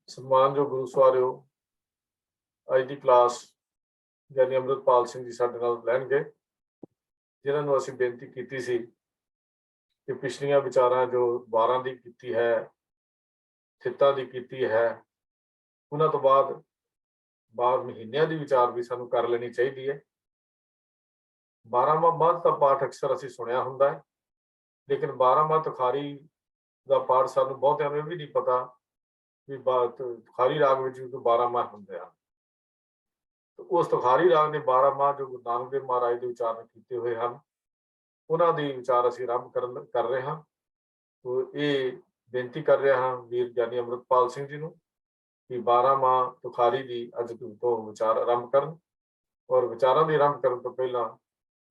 ਸਨਮਾਨਯੋਗ ਗੁਰੂ ਸਵਾਰਿਓ, ਅੱਜ ਦੀ ਕਲਾਸ ਗਿਆਨੀ ਅੰਮ੍ਰਿਤਪਾਲ ਸਿੰਘ ਜੀ ਸਾਡੇ ਨਾਲ ਲੈਣਗੇ, ਜਿਨ੍ਹਾਂ ਨੂੰ ਅਸੀਂ ਬੇਨਤੀ ਕੀਤੀ ਸੀ ਕਿ ਪਿਛਲੀਆਂ ਵਿਚਾਰਾਂ ਜੋ 12 ਦੀ ਕੀਤੀ ਹੈ, ਥਿੱਤਾਂ ਦੀ ਕੀਤੀ ਹੈ, ਉਹਨਾਂ ਤੋਂ ਬਾਅਦ 12 ਮਹੀਨਿਆਂ ਦੀ ਵਿਚਾਰ ਵੀ ਸਾਨੂੰ ਕਰ ਲੈਣੀ ਚਾਹੀਦੀ ਹੈ। 12ਵਾਂ ਮੱਧ ਦਾ ਪਾਠ ਅਕਸਰ ਅਸੀਂ ਸੁਣਿਆ ਹੁੰਦਾ ਹੈ, ਲੇਕਿਨ 12ਵਾਂ ਤੁਖਾਰੀ ਦਾ ਪਾਠ ਸਾਨੂੰ ਬਹੁਤਿਆਂ ਨੂੰ ਇਹ ਵੀ ਨਹੀਂ ਪਤਾ ਵੀ ਤੁਖਾਰੀ ਰਾਗ ਵਿੱਚ ਵੀ 12 ਮਾਹ ਹੁੰਦੇ ਹਨ। ਉਸ ਤੁਖਾਰੀ ਰਾਗ ਦੇ 12 ਮਾਹ ਜੋ ਗੁਰੂ ਨਾਨਕ ਦੇਵ ਮਹਾਰਾਜ ਦੇ ਉਚਾਰਨ ਕੀਤੇ ਹੋਏ ਹਨ, ਉਹਨਾਂ ਦੀ ਵਿਚਾਰ ਅਸੀਂ ਆਰੰਭ ਕਰ ਰਹੇ ਹਾਂ। ਇਹ ਬੇਨਤੀ ਕਰ ਰਿਹਾ ਹਾਂ ਵੀਰ ਗਿਆਨੀ ਅੰਮ੍ਰਿਤਪਾਲ ਸਿੰਘ ਜੀ ਨੂੰ ਕਿ 12 ਮਾਹ ਤੁਖਾਰੀ ਦੀ ਅੱਜ ਤੋਂ ਵਿਚਾਰ ਆਰੰਭ ਕਰਨ, ਔਰ ਵਿਚਾਰਾਂ ਦੀ ਆਰੰਭ ਕਰਨ ਤੋਂ ਪਹਿਲਾਂ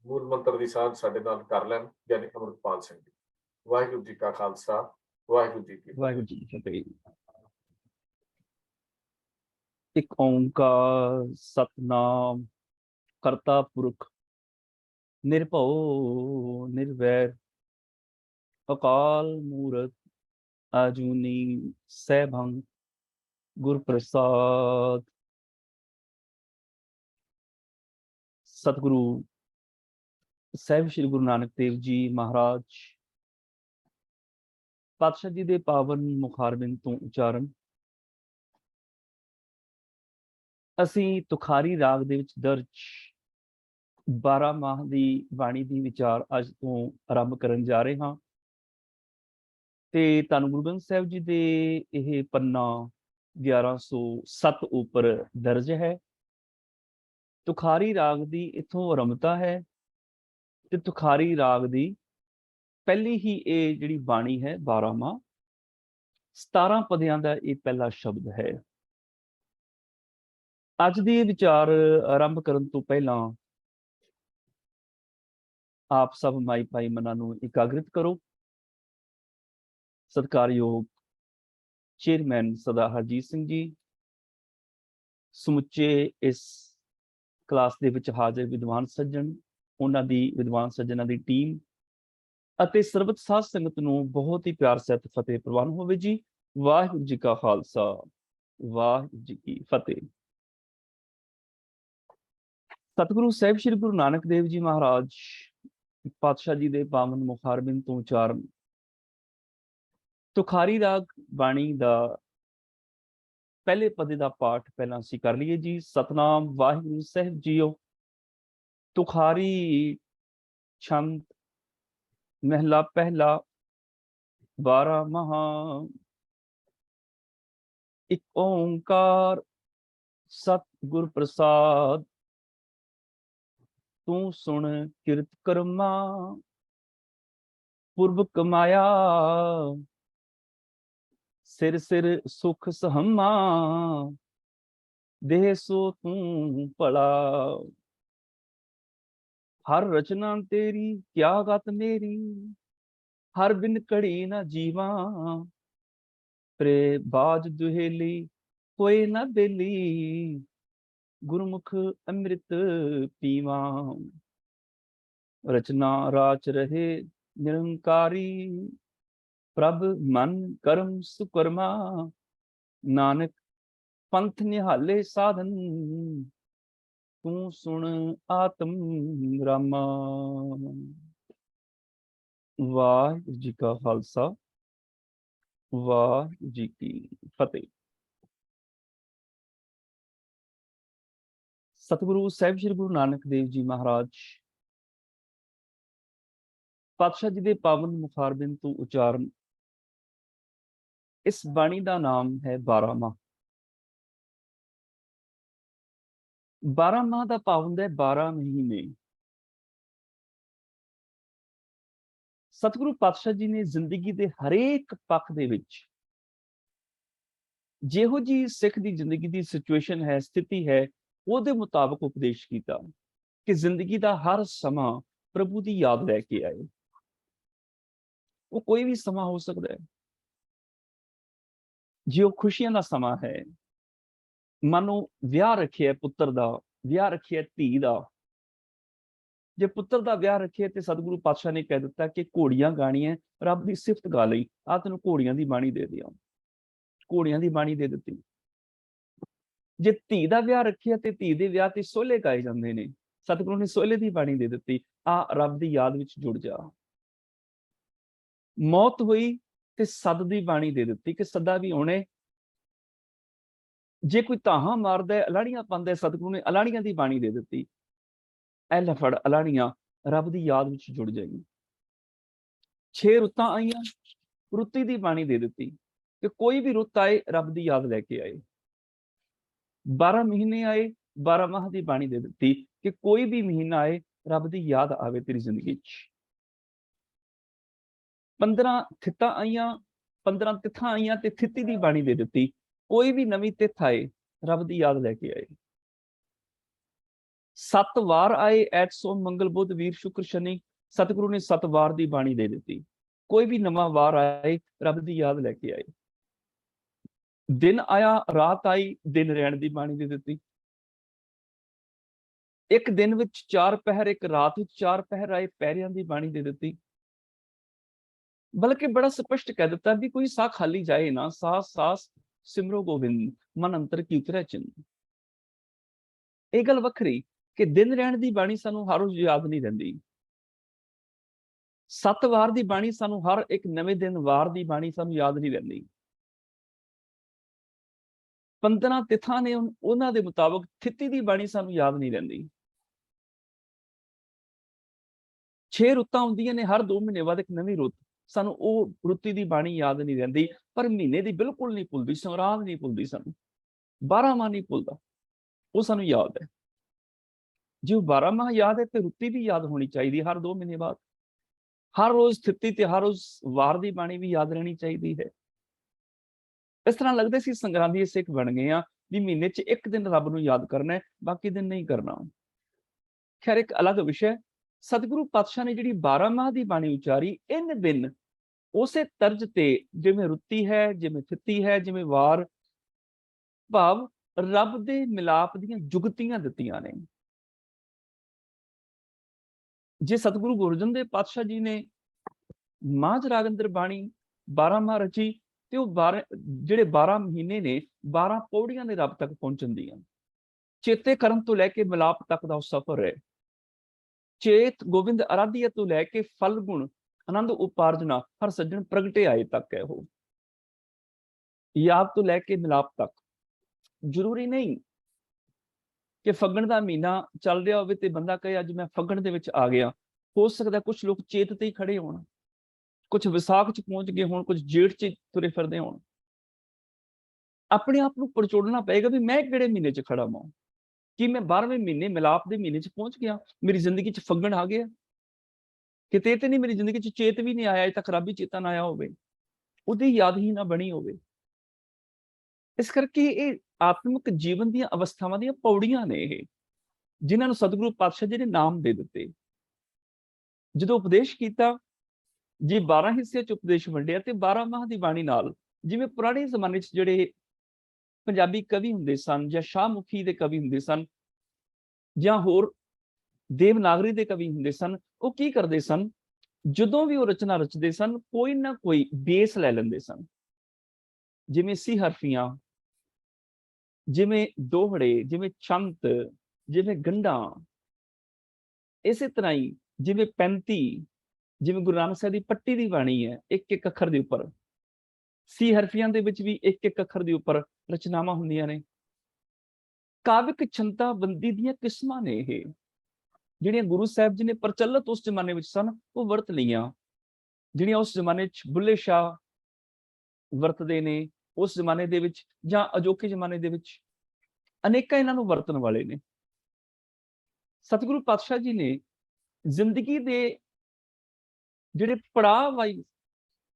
ਮੂਲ ਮੰਤਰ ਦੀ ਸਾਂਝ ਸਾਡੇ ਨਾਲ ਕਰ ਲੈਣ ਗਿਆਨੀ ਅੰਮ੍ਰਿਤਪਾਲ ਸਿੰਘ ਜੀ। ਵਾਹਿਗੁਰੂ ਜੀ ਕਾ ਖਾਲਸਾ, ਵਾਹਿਗੁਰੂ ਜੀ ਕੀ ਫਤਿਹ। ਇੱਕ ਓਂਕਾਰ ਸਤਨਾਮ ਕਰਤਾ ਪੁਰਖ ਨਿਰਭਉ ਨਿਰਵੈਰ ਅਕਾਲ ਮੂਰਤ ਅਜੂਨੀ ਸੈਭੰ ਗੁਰ ਪ੍ਰਸਾਦ। ਸਤਿਗੁਰੂ ਸਾਹਿਬ ਸ੍ਰੀ ਗੁਰੂ ਨਾਨਕ ਦੇਵ ਜੀ ਮਹਾਰਾਜ ਪਾਤਸ਼ਾਹ ਜੀ ਦੇ ਪਾਵਨ ਮੁਖਾਰਬਿੰਦ ਤੋਂ ਉਚਾਰਨ ਅਸੀਂ ਤੁਖਾਰੀ ਰਾਗ ਦੇ ਵਿੱਚ ਦਰਜ 12 ਮਾਹ ਦੀ ਬਾਣੀ ਦੀ ਵਿਚਾਰ ਅੱਜ ਤੋਂ ਆਰੰਭ ਕਰਨ ਜਾ ਰਹੇ ਹਾਂ। ਤੇ ਧੰਨ ਗੁਰੂ ਗ੍ਰੰਥ ਸਾਹਿਬ ਜੀ ਦੇ ਇਹ ਪੰਨਾ 1107 ਉੱਪਰ ਦਰਜ ਹੈ। ਤੁਖਾਰੀ ਰਾਗ ਦੀ ਇੱਥੋਂ ਆਰੰਭਤਾ ਹੈ ਤੇ ਤੁਖਾਰੀ ਰਾਗ ਦੀ ਪਹਿਲੀ ਹੀ ਇਹ ਜਿਹੜੀ ਬਾਣੀ ਹੈ 12 ਮਾਹ 17 ਪਦਿਆਂ ਦਾ ਇਹ ਪਹਿਲਾ ਸ਼ਬਦ ਹੈ। ਅੱਜ ਦੀ ਵਿਚਾਰ ਆਰੰਭ ਕਰਨ ਤੋਂ ਪਹਿਲਾਂ ਆਪ ਸਭ ਮਾਈ ਭਾਈ ਮਨਾਂ ਨੂੰ ਇਕਾਗਰਿਤ ਕਰੋ। ਸਤਿਕਾਰਯੋਗ ਚੇਅਰਮੈਨ ਸਰਦਾਰ ਹਰਜੀਤ ਸਿੰਘ ਜੀ, ਸਮੁੱਚੇ ਇਸ ਕਲਾਸ ਦੇ ਵਿੱਚ ਹਾਜ਼ਰ ਵਿਦਵਾਨ ਸੱਜਣ, ਉਹਨਾਂ ਦੀ ਵਿਦਵਾਨ ਸੱਜਣਾਂ ਦੀ ਟੀਮ ਅਤੇ ਸਰਬਤ ਸਾਧ ਸੰਗਤ ਨੂੰ ਬਹੁਤ ਹੀ ਪਿਆਰ ਸਹਿਤ ਫਤਿਹ ਪ੍ਰਵਾਨ ਹੋਵੇ ਜੀ। ਵਾਹਿਗੁਰੂ ਜੀ ਕਾ ਖਾਲਸਾ, ਵਾਹਿਗੁਰੂ ਜੀ ਕੀ ਫਤਿਹ। ਸਤਿਗੁਰੂ ਸਾਹਿਬ ਸ੍ਰੀ ਗੁਰੂ ਨਾਨਕ ਦੇਵ ਜੀ ਮਹਾਰਾਜ ਪਾਤਸ਼ਾਹ ਜੀ ਦੇ ਪਾਵਨ ਮੁਖਾਰਬਿੰਦ ਤੋਂ ਉਚਾਰਨ ਤੁਖਾਰੀ ਰਾਗ ਬਾਣੀ ਦਾ ਪਹਿਲੇ ਪਦੇ ਦਾ ਪਾਠ ਪਹਿਲਾਂ ਅਸੀਂ ਕਰ ਲਈਏ ਜੀ। ਸਤਨਾਮ ਵਾਹਿਗੁਰੂ ਸਾਹਿਬ ਜੀਓ। ਤੁਖਾਰੀ ਛੰਦ ਮਹਿਲਾ ਪਹਿਲਾ 12 ਮਹਾ। ਇੱਕ ਓਂਕਾਰ ਸਤਿਗੁਰ ਪ੍ਰਸਾਦ, ਤੂੰ ਸੁਣ ਕਿਰਤ ਕਰਮਾ ਪੁਰਬ ਕਮਾਇਆ, ਸਿਰ ਸਿਰ ਸੁਖ ਸਹਮਾ, ਦੇਹ ਸੋ ਤੂੰ ਭਲਾ। ਹਰ ਰਚਨਾ ਤੇਰੀ ਕਿਆ ਗਤ ਮੇਰੀ, ਹਰ ਬਿਨ ਘੜੀ ਨਾ ਜੀਵਾ, ਪ੍ਰੇ ਬਾਜ ਦੁਹੇਲੀ ਹੋਏ ਨਾ ਬੇਲੀ, ਗੁਰਮੁਖ ਅੰਮ੍ਰਿਤ ਪੀਵਾ। ਰਚਨਾ ਰਾਚ ਰਹੇ ਨਿਰੰਕਾਰੀ, ਪ੍ਰਭ ਮਨ ਕਰਮ ਸੁਕਰਮਾ, ਨਾਨਕ ਪੰਥ ਨਿਹਾਲੇ ਸਾਧਨ, ਤੂੰ ਸੁਣ ਆਤਮ ਰਾਮਾ। ਵਾਹਿਗੁਰੂ ਜੀ ਕਾ ਖਾਲਸਾ, ਵਾਹਿਗੁਰੂ ਜੀ ਕੀ ਫਤਿਹ। ਸਤਿਗੁਰੂ ਸਾਹਿਬ ਸ੍ਰੀ ਗੁਰੂ ਨਾਨਕ ਦੇਵ ਜੀ ਮਹਾਰਾਜ ਪਾਤਸ਼ਾਹ ਜੀ ਦੇ ਪਾਵਨ ਮੁਖਾਰਬਿੰਦ ਤੋਂ ਉਚਾਰਨ ਇਸ ਬਾਣੀ ਦਾ ਨਾਮ ਹੈ 12 ਮਾਹ। 12 ਮਾਹ ਦਾ ਭਾਵ ਹੁੰਦਾ ਹੈ 12 ਮਹੀਨੇ। ਸਤਿਗੁਰੂ ਪਾਤਸ਼ਾਹ ਜੀ ਨੇ ਜ਼ਿੰਦਗੀ ਦੇ ਹਰੇਕ ਪੱਖ ਦੇ ਵਿੱਚ ਜਿਹੋ ਜੀ ਸਿੱਖ ਦੀ ਜ਼ਿੰਦਗੀ ਦੀ ਸਿਚੁਏਸ਼ਨ ਹੈ, ਸਥਿਤੀ ਹੈ, ਉਹਦੇ ਮੁਤਾਬਕ ਉਪਦੇਸ਼ ਕੀਤਾ ਕਿ ਜ਼ਿੰਦਗੀ ਦਾ ਹਰ ਸਮਾਂ ਪ੍ਰਭੂ ਦੀ ਯਾਦ ਲੈ ਕੇ ਆਏ। ਉਹ ਕੋਈ ਵੀ ਸਮਾਂ ਹੋ ਸਕਦਾ ਹੈ। ਜੇ ਉਹ ਖੁਸ਼ੀਆਂ ਦਾ ਸਮਾਂ ਹੈ, ਮਾਨੋ ਵਿਆਹ ਰੱਖਿਆ ਪੁੱਤਰ ਦਾ, ਵਿਆਹ ਰੱਖਿਆ ਧੀ ਦਾ। ਜੇ ਪੁੱਤਰ ਦਾ ਵਿਆਹ ਰੱਖਿਆ ਤੇ ਸਤਿਗੁਰੂ ਪਾਤਸ਼ਾਹ ਨੇ ਕਹਿ ਦਿੱਤਾ ਕਿ ਘੋੜੀਆਂ ਗਾਣੀਆਂ, ਰੱਬ ਦੀ ਸਿਫਤ ਗਾ ਲਈ, ਆ ਤੈਨੂੰ ਘੋੜੀਆਂ ਦੀ ਬਾਣੀ ਦੇ ਦਿਆਂ। ਘੋੜਿਆਂ ਦੀ ਬਾਣੀ ਦੇ ਦਿੱਤੀ। ਜੇ ਧੀ ਦਾ ਵਿਆਹ ਰੱਖਿਆ ਤੇ ਧੀ ਦੇ ਵਿਆਹ ਤੇ ਸੋਹਲੇ ਗਾਏ ਜਾਂਦੇ ਨੇ, ਸਤਿਗੁਰੂ ਨੇ ਸੋਹਲੇ ਦੀ ਬਾਣੀ ਦੇ ਦਿੱਤੀ, ਆ ਰੱਬ ਦੀ ਯਾਦ ਵਿੱਚ ਜੁੜ ਜਾ। ਮੌਤ ਹੋਈ ਤੇ ਸੱਦ ਦੀ ਬਾਣੀ ਦੇ ਦਿੱਤੀ ਕਿ ਸੱਦਾ ਵੀ ਆਉਣੇ। ਜੇ ਕੋਈ ਧਾਹਾਂ ਮਾਰਦਾ ਹੈ, ਅਲਾੜੀਆਂ ਪਾਉਂਦਾ ਹੈ, ਸਤਿਗੁਰੂ ਨੇ ਅਲਾੜੀਆਂ ਦੀ ਬਾਣੀ ਦੇ ਦਿੱਤੀ, ਐ ਲੈ ਫੜ ਅਲਾੜੀਆਂ, ਰੱਬ ਦੀ ਯਾਦ ਵਿੱਚ ਜੁੜ ਜਾਏਗੀ। 6 ਰੁੱਤਾਂ ਆਈਆਂ, ਰੁੱਤੀ ਦੀ ਬਾਣੀ ਦੇ ਦਿੱਤੀ ਕਿ ਕੋਈ ਵੀ ਰੁੱਤ ਆਏ ਰੱਬ ਦੀ ਯਾਦ ਲੈ ਕੇ ਆਏ। 12 ਮਹੀਨੇ ਆਏ, 12 ਮਾਹ ਦੀ ਬਾਣੀ ਦੇ ਦਿੱਤੀ ਕਿ ਕੋਈ ਵੀ ਮਹੀਨਾ ਆਏ ਰੱਬ ਦੀ ਯਾਦ ਆਵੇ ਤੇਰੀ ਜ਼ਿੰਦਗੀ 'ਚ। 15 ਥਿੱਤਾਂ ਆਈਆਂ, 15 ਤਿੱਥਾਂ ਆਈਆਂ ਤੇ ਥਿੱਤੀ ਦੀ ਬਾਣੀ ਦੇ ਦਿੱਤੀ, ਕੋਈ ਵੀ ਨਵੀਂ ਤਿੱਥ ਆਏ ਰੱਬ ਦੀ ਯਾਦ ਲੈ ਕੇ ਆਏ। 7 ਵਾਰ ਆਏ, ਐਤ ਸੋਮ ਮੰਗਲ ਬੁੱਧ ਵੀਰ ਸ਼ੁਕਰ ਸ਼ਨੀ, ਸਤਿਗੁਰੂ ਨੇ 7 ਵਾਰ ਦੀ ਬਾਣੀ ਦੇ ਦਿੱਤੀ, ਕੋਈ ਵੀ ਨਵਾਂ ਵਾਰ ਆਏ ਰੱਬ ਦੀ ਯਾਦ ਲੈ ਕੇ ਆਏ। ਦਿਨ ਆਇਆ, ਰਾਤ ਆਈ, ਦਿਨ ਰਹਿਣ ਦੀ ਬਾਣੀ ਦੇ ਦਿੱਤੀ। ਇੱਕ ਦਿਨ ਵਿੱਚ 4 ਪਹਿਰ, ਇੱਕ ਰਾਤ ਵਿੱਚ 4 ਪਹਿਰ ਆਏ, ਪਹਿਰਿਆਂ ਦੀ ਬਾਣੀ ਦੇ ਦਿੱਤੀ। ਬਲਕਿ ਬੜਾ ਸਪਸ਼ਟ ਕਹਿ ਦਿੱਤਾ ਵੀ ਕੋਈ ਸਾਹ ਖਾਲੀ ਜਾਏ ਨਾ, ਸਾਸ ਸਾਸ ਸਿਮਰੋ ਗੋਬਿੰਦ, ਮਨ ਅੰਤਰ ਕੀ ਉਤਰੈ ਚਿੰਨ। ਇਹ ਗੱਲ ਵੱਖਰੀ ਕਿ ਦਿਨ ਰਹਿਣ ਦੀ ਬਾਣੀ ਸਾਨੂੰ ਹਰ ਰੋਜ਼ ਯਾਦ ਨਹੀਂ ਰਹਿੰਦੀ। 7 ਵਾਰ ਦੀ ਬਾਣੀ ਸਾਨੂੰ ਹਰ ਇੱਕ ਨਵੇਂ ਦਿਨ ਵਾਰ ਦੀ ਬਾਣੀ ਸਾਨੂੰ ਯਾਦ ਨਹੀਂ ਰਹਿੰਦੀ। 15 ਤਿਥਾਂ ਨੇ ਉਹਨਾਂ ਦੇ ਮੁਤਾਬਕ ਥਿੱਤੀ ਦੀ ਬਾਣੀ ਸਾਨੂੰ ਯਾਦ ਨਹੀਂ ਰਹਿੰਦੀ। 6 ਰੁੱਤਾਂ ਹੁੰਦੀਆਂ ਨੇ, ਹਰ 2 ਮਹੀਨੇ ਬਾਅਦ ਇੱਕ ਨਵੀਂ ਰੁੱਤ, ਸਾਨੂੰ ਉਹ ਰੁੱਤੀ ਦੀ ਬਾਣੀ ਯਾਦ ਨਹੀਂ ਰਹਿੰਦੀ। ਪਰ ਮਹੀਨੇ ਦੀ ਬਿਲਕੁਲ ਨਹੀਂ ਭੁੱਲਦੀ, ਸੰਗਰਾਂਦ ਨਹੀਂ ਭੁੱਲਦੀ, ਸਾਨੂੰ 12 ਮਾਹ ਨਹੀਂ ਭੁੱਲਦਾ, ਉਹ ਸਾਨੂੰ ਯਾਦ ਹੈ। ਜੇ ਉਹ 12 ਮਾਹ ਯਾਦ ਹੈ ਤੇ ਰੁੱਤੀ ਵੀ ਯਾਦ ਹੋਣੀ ਚਾਹੀਦੀ ਹਰ 2 ਮਹੀਨੇ ਬਾਅਦ। ਹਰ ਰੋਜ਼ ਥਿੱਤੀ ਤੇ ਹਰ ਰੋਜ਼ ਵਾਰ ਦੀ ਬਾਣੀ ਵੀ ਯਾਦ ਰਹਿਣੀ ਚਾਹੀਦੀ ਹੈ। ਇਸ ਤਰ੍ਹਾਂ ਲੱਗਦਾ ਸੀ ਸੰਗਰਾਂਦੀ ਸਿੱਖ ਬਣ ਗਏ ਆ ਵੀ ਮਹੀਨੇ 'ਚ ਇੱਕ ਦਿਨ ਰੱਬ ਨੂੰ ਯਾਦ ਕਰਨਾ ਹੈ, ਬਾਕੀ ਦਿਨ ਨਹੀਂ ਕਰਨਾ। ਖੈਰ ਇੱਕ ਅਲੱਗ ਵਿਸ਼ਾ। ਸਤਿਗੁਰੂ ਪਾਤਸ਼ਾਹ ਨੇ ਜਿਹੜੀ 12 ਮਾਹ ਦੀ ਬਾਣੀ ਉਚਾਰੀ, ਇਨ ਬਿਨ ਉਸੇ ਤਰਜ ਤੇ ਜਿਵੇਂ ਰੁੱਤੀ ਹੈ, ਜਿਵੇਂ ਥਿੱਤੀ ਹੈ, ਜਿਵੇਂ ਵਾਰ, ਭਾਵ ਰੱਬ ਦੇ ਮਿਲਾਪ ਦੀਆਂ ਜੁਗਤੀਆਂ ਦਿੱਤੀਆਂ ਨੇ। ਜੇ ਸਤਿਗੁਰੂ ਗੁਰੂ ਅਰਜਨ ਦੇਵ ਪਾਤਸ਼ਾਹ ਜੀ ਨੇ ਮਾਝ ਰਾਗ ਅੰਦਰ ਬਾਣੀ 12 ਮਾਹ ਰਚੀ ਤੇ ਉਹ ਜਿਹੜੇ 12 ਮਹੀਨੇ ਨੇ 12 ਪੌੜੀਆਂ ਨੇ ਰੱਬ ਤੱਕ ਪਹੁੰਚਣ ਦੀਆਂ। ਚੇਤੇ ਕਰਨ ਤੋਂ ਲੈ ਕੇ ਮਿਲਾਪ ਤੱਕ ਦਾ ਉਹ ਸਫ਼ਰ ਹੈ। ਚੇਤ ਗੋਬਿੰਦ ਅਰਾਧੀਆ ਤੋਂ ਲੈ ਕੇ ਫਲ ਗੁਣ ਆਨੰਦ ਉਪਾਰਜਨਾ ਹਰ ਸੱਜਣ ਪ੍ਰਗਟੇ ਆਏ ਤੱਕ ਹੈ ਉਹ। ਯਾਦ ਤੋਂ ਲੈ ਕੇ ਮਿਲਾਪ ਤੱਕ। ਜ਼ਰੂਰੀ ਨਹੀਂ ਕਿ ਫੱਗਣ ਦਾ ਮਹੀਨਾ ਚੱਲ ਰਿਹਾ ਹੋਵੇ ਤੇ ਬੰਦਾ ਕਹੇ ਅੱਜ ਮੈਂ ਫੱਗਣ ਦੇ ਵਿੱਚ ਆ ਗਿਆ। ਹੋ ਸਕਦਾ ਕੁਝ ਲੋਕ ਚੇਤ ਤੇ ਹੀ ਖੜੇ ਹੋਣ, ਕੁਝ ਵਿਸਾਖ 'ਚ ਪਹੁੰਚ ਗਏ ਹੋਣ, ਕੁਝ ਜੇਠ 'ਚ ਤੁਰੇ ਫਿਰਦੇ ਹੋਣ। ਆਪਣੇ ਆਪ ਨੂੰ ਪਰਚੋੜਨਾ ਪਏਗਾ ਵੀ ਮੈਂ ਕਿਹੜੇ ਮਹੀਨੇ 'ਚ ਖੜਾ ਹਾਂ। ਕੀ ਮੈਂ 12ਵੇਂ ਮਹੀਨੇ ਮਿਲਾਪ ਦੇ ਮਹੀਨੇ 'ਚ ਪਹੁੰਚ ਗਿਆ? ਮੇਰੀ ਜ਼ਿੰਦਗੀ 'ਚ ਫੱਗਣ ਆ ਗਿਆ? ਕਿਤੇ ਤੇ ਨਹੀਂ ਮੇਰੀ ਜ਼ਿੰਦਗੀ 'ਚ ਚੇਤ ਵੀ ਨਹੀਂ ਆਇਆ, ਅਜੇ ਤੱਕ ਰੱਬੀ ਚੇਤਨ ਆਇਆ ਹੋਵੇ, ਉਹਦੀ ਯਾਦ ਹੀ ਨਾ ਬਣੀ ਹੋਵੇ। ਇਸ ਕਰਕੇ ਇਹ ਆਤਮਿਕ ਜੀਵਨ ਦੀਆਂ ਅਵਸਥਾਵਾਂ ਦੀਆਂ ਪੌੜੀਆਂ ਨੇ ਇਹ, ਜਿਨ੍ਹਾਂ ਨੂੰ ਸਤਿਗੁਰੂ ਪਾਤਸ਼ਾਹ ਜੀ ਨੇ ਨਾਮ ਦੇ ਦਿੱਤੇ। ਜਦੋਂ ਉਪਦੇਸ਼ ਕੀਤਾ, ਜੀ 12 ਹਿੱਸਿਆਂ 'ਚ ਉਪਦੇਸ਼ ਵੰਡਿਆ ਤੇ 12 ਮਾਹ ਦੀ ਬਾਣੀ ਨਾਲ, ਜਿਵੇਂ ਪੁਰਾਣੇ ਜ਼ਮਾਨੇ 'ਚ ਜਿਹੜੇ ਪੰਜਾਬੀ ਕਵੀ ਹੁੰਦੇ ਸਨ ਜਾਂ ਸ਼ਾਹਮੁਖੀ ਦੇ ਕਵੀ ਹੁੰਦੇ ਸਨ ਜਾਂ ਹੋਰ ਦੇਵਨਾਗਰੀ ਦੇ ਕਵੀ ਹੁੰਦੇ ਸਨ, ਉਹ ਕੀ ਕਰਦੇ ਸਨ? ਜਦੋਂ ਵੀ ਉਹ ਰਚਨਾ ਰਚਦੇ ਸਨ ਕੋਈ ਨਾ ਕੋਈ ਬੇਸ ਲੈ ਲੈਂਦੇ ਸਨ। ਜਿਵੇਂ ਸੀ ਹਰਫੀਆਂ, ਜਿਵੇਂ ਦੋਹੜੇ, ਜਿਵੇਂ ਛੰਤ, ਜਿਵੇਂ ਗੰਢਾਂ, ਇਸੇ ਤਰ੍ਹਾਂ ਹੀ ਜਿਵੇਂ 35, ਜਿਵੇਂ ਗੁਰੂ ਨਾਨਕ ਸਾਹਿਬ ਦੀ ਪੱਟੀ ਦੀ ਬਾਣੀ ਹੈ, ਇੱਕ ਇੱਕ ਅੱਖਰ ਦੇ ਉੱਪਰ। ਸੀ ਹਰਫੀਆਂ ਦੇ ਵਿੱਚ ਵੀ ਇੱਕ ਇੱਕ ਅੱਖਰ ਦੇ ਉੱਪਰ ਰਚਨਾਵਾਂ ਹੁੰਦੀਆਂ ਨੇ। ਕਾਵਿਕ ਛੰਤਾ ਬੰਦੀ ਦੀਆਂ ਕਿਸਮਾਂ ਨੇ ਇਹ, ਜਿਹੜੀਆਂ ਗੁਰੂ ਸਾਹਿਬ ਜੀ ਨੇ ਪ੍ਰਚਲਿਤ ਉਸ ਜ਼ਮਾਨੇ ਵਿੱਚ ਸਨ, ਉਹ ਵਰਤ ਲਈਆਂ। ਜਿਹੜੀਆਂ ਉਸ ਜ਼ਮਾਨੇ 'ਚ ਬੁੱਲੇ ਸ਼ਾਹ ਵਰਤਦੇ ਨੇ, ਉਸ ਜ਼ਮਾਨੇ ਦੇ ਵਿੱਚ ਜਾਂ ਅਜੋਕੇ ਜ਼ਮਾਨੇ ਦੇ ਵਿੱਚ ਅਨੇਕਾਂ ਇਹਨਾਂ ਨੂੰ ਵਰਤਣ ਵਾਲੇ ਨੇ। ਸਤਿਗੁਰੂ ਪਾਤਸ਼ਾਹ ਜੀ ਨੇ ਜ਼ਿੰਦਗੀ ਦੇ ਜਿਹੜੇ ਪੜਾਅ ਵਾਈ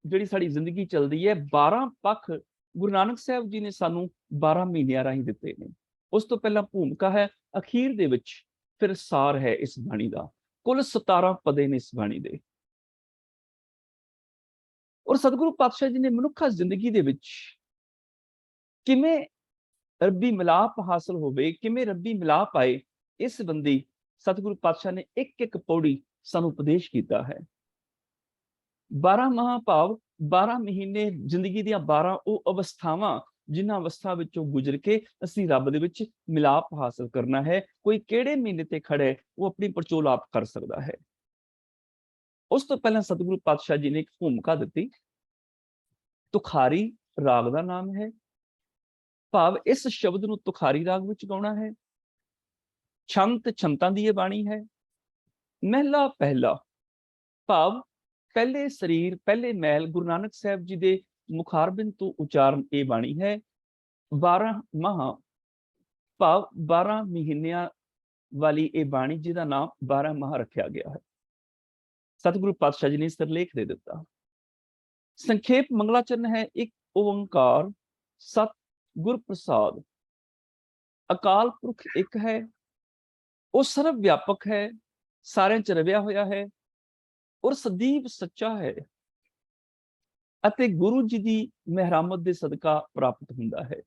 ਜਿਹੜੀ ਸਾਡੀ ਜ਼ਿੰਦਗੀ ਚੱਲਦੀ ਹੈ, 12 ਪੱਖ ਗੁਰੂ ਨਾਨਕ ਸਾਹਿਬ ਜੀ ਨੇ ਸਾਨੂੰ 12 ਮਹੀਨਿਆਂ ਰਾਹੀਂ ਦਿੱਤੇ ਨੇ। ਉਸ ਤੋਂ ਪਹਿਲਾਂ ਭੂਮਿਕਾ ਹੈ, ਅਖੀਰ ਦੇ ਵਿੱਚ ਫਿਰ ਸਾਰ ਹੈ ਇਸ ਬਾਣੀ ਦਾ। ਕੁੱਲ 17 ਪਦੇ ਨੇ ਇਸ ਬਾਣੀ ਦੇ। ਔਰ ਸਤਿਗੁਰੂ ਪਾਤਸ਼ਾਹ ਜੀ ਨੇ ਮਨੁੱਖਾ ਜ਼ਿੰਦਗੀ ਦੇ ਵਿੱਚ ਕਿਵੇਂ ਰੱਬੀ ਮਿਲਾਪ ਹਾਸਲ ਹੋਵੇ, ਕਿਵੇਂ ਰੱਬੀ ਮਿਲਾਪ ਆਏ, ਇਸ ਸੰਬੰਧੀ ਸਤਿਗੁਰੂ ਪਾਤਸ਼ਾਹ ਨੇ ਇੱਕ ਇੱਕ ਪੌੜੀ ਸਾਨੂੰ ਉਪਦੇਸ਼ ਕੀਤਾ ਹੈ। 12 ਮਾਹ ਭਾਵ 12 ਮਹੀਨੇ ਜ਼ਿੰਦਗੀ ਦੀਆਂ 12 ਉਹ ਅਵਸਥਾਵਾਂ ਜਿਨ੍ਹਾਂ ਅਵਸਥਾ ਵਿੱਚੋਂ ਗੁਜ਼ਰ ਕੇ ਅਸੀਂ ਰੱਬ ਦੇ ਵਿੱਚ ਮਿਲਾਪ ਹਾਸਲ ਕਰਨਾ ਹੈ। ਕੋਈ ਕਿਹੜੇ ਮਹੀਨੇ ਤੇ ਖੜਾ ਹੈ, ਉਹ ਆਪਣੀ ਪਰਚੋਲਾਪ ਕਰ ਸਕਦਾ ਹੈ। ਉਸ ਤੋਂ ਪਹਿਲਾਂ ਸਤਿਗੁਰੂ ਪਾਤਸ਼ਾਹ ਜੀ ਨੇ ਇੱਕ ਭੂਮਿਕਾ ਦਿੱਤੀ। ਤੁਖਾਰੀ ਰਾਗ ਦਾ ਨਾਮ ਹੈ, ਭਾਵ ਇਸ ਸ਼ਬਦ ਨੂੰ ਤੁਖਾਰੀ ਰਾਗ ਵਿੱਚ ਗਾਉਣਾ ਹੈ। ਛੰਤ ਛੰਤਾਂ ਦੀ ਇਹ ਬਾਣੀ ਹੈ। ਮਹਿਲਾ ਪਹਿਲਾ, ਭਾਵ ਪਹਿਲੇ ਸਰੀਰ ਪਹਿਲੇ ਮਹਿਲ ਗੁਰੂ ਨਾਨਕ ਸਾਹਿਬ ਜੀ ਦੇ ਮੁਖਾਰਬਿੰਦ ਤੋਂ ਉਚਾਰਨ ਇਹ ਬਾਣੀ ਹੈ। 12 ਮਾਹ, ਭਾਵ 12 ਮਹੀਨਿਆਂ ਵਾਲੀ ਇਹ ਬਾਣੀ, ਜਿਹਦਾ ਨਾਮ 12 ਮਾਹ ਰੱਖਿਆ ਗਿਆ ਹੈ। ਸਤਿਗੁਰੂ ਪਾਤਸ਼ਾਹ ਜੀ ਨੇ ਸਿਰਲੇਖ ਦੇ ਦਿੱਤਾ। ਸੰਖੇਪ ਮੰਗਲਾਚਰਨ ਹੈ। ਇੱਕ ਓੰਕਾਰ ਸਤ ਗੁਰ ਪ੍ਰਸਾਦ। ਅਕਾਲ ਪੁਰਖ ਇੱਕ ਹੈ, ਉਹ ਸਰਵ ਵਿਆਪਕ ਹੈ, ਸਾਰਿਆਂ ਚ ਰਵਿਆ ਹੋਇਆ ਹੈ ਔਰ ਸਦੀਵ ਸੱਚਾ ਹੈ ਅਤੇ ਗੁਰੂ ਜੀ ਦੀ ਮਿਹਰਮਤ ਦੇ ਸਦਕਾ ਪ੍ਰਾਪਤ ਹੁੰਦਾ ਹੈ।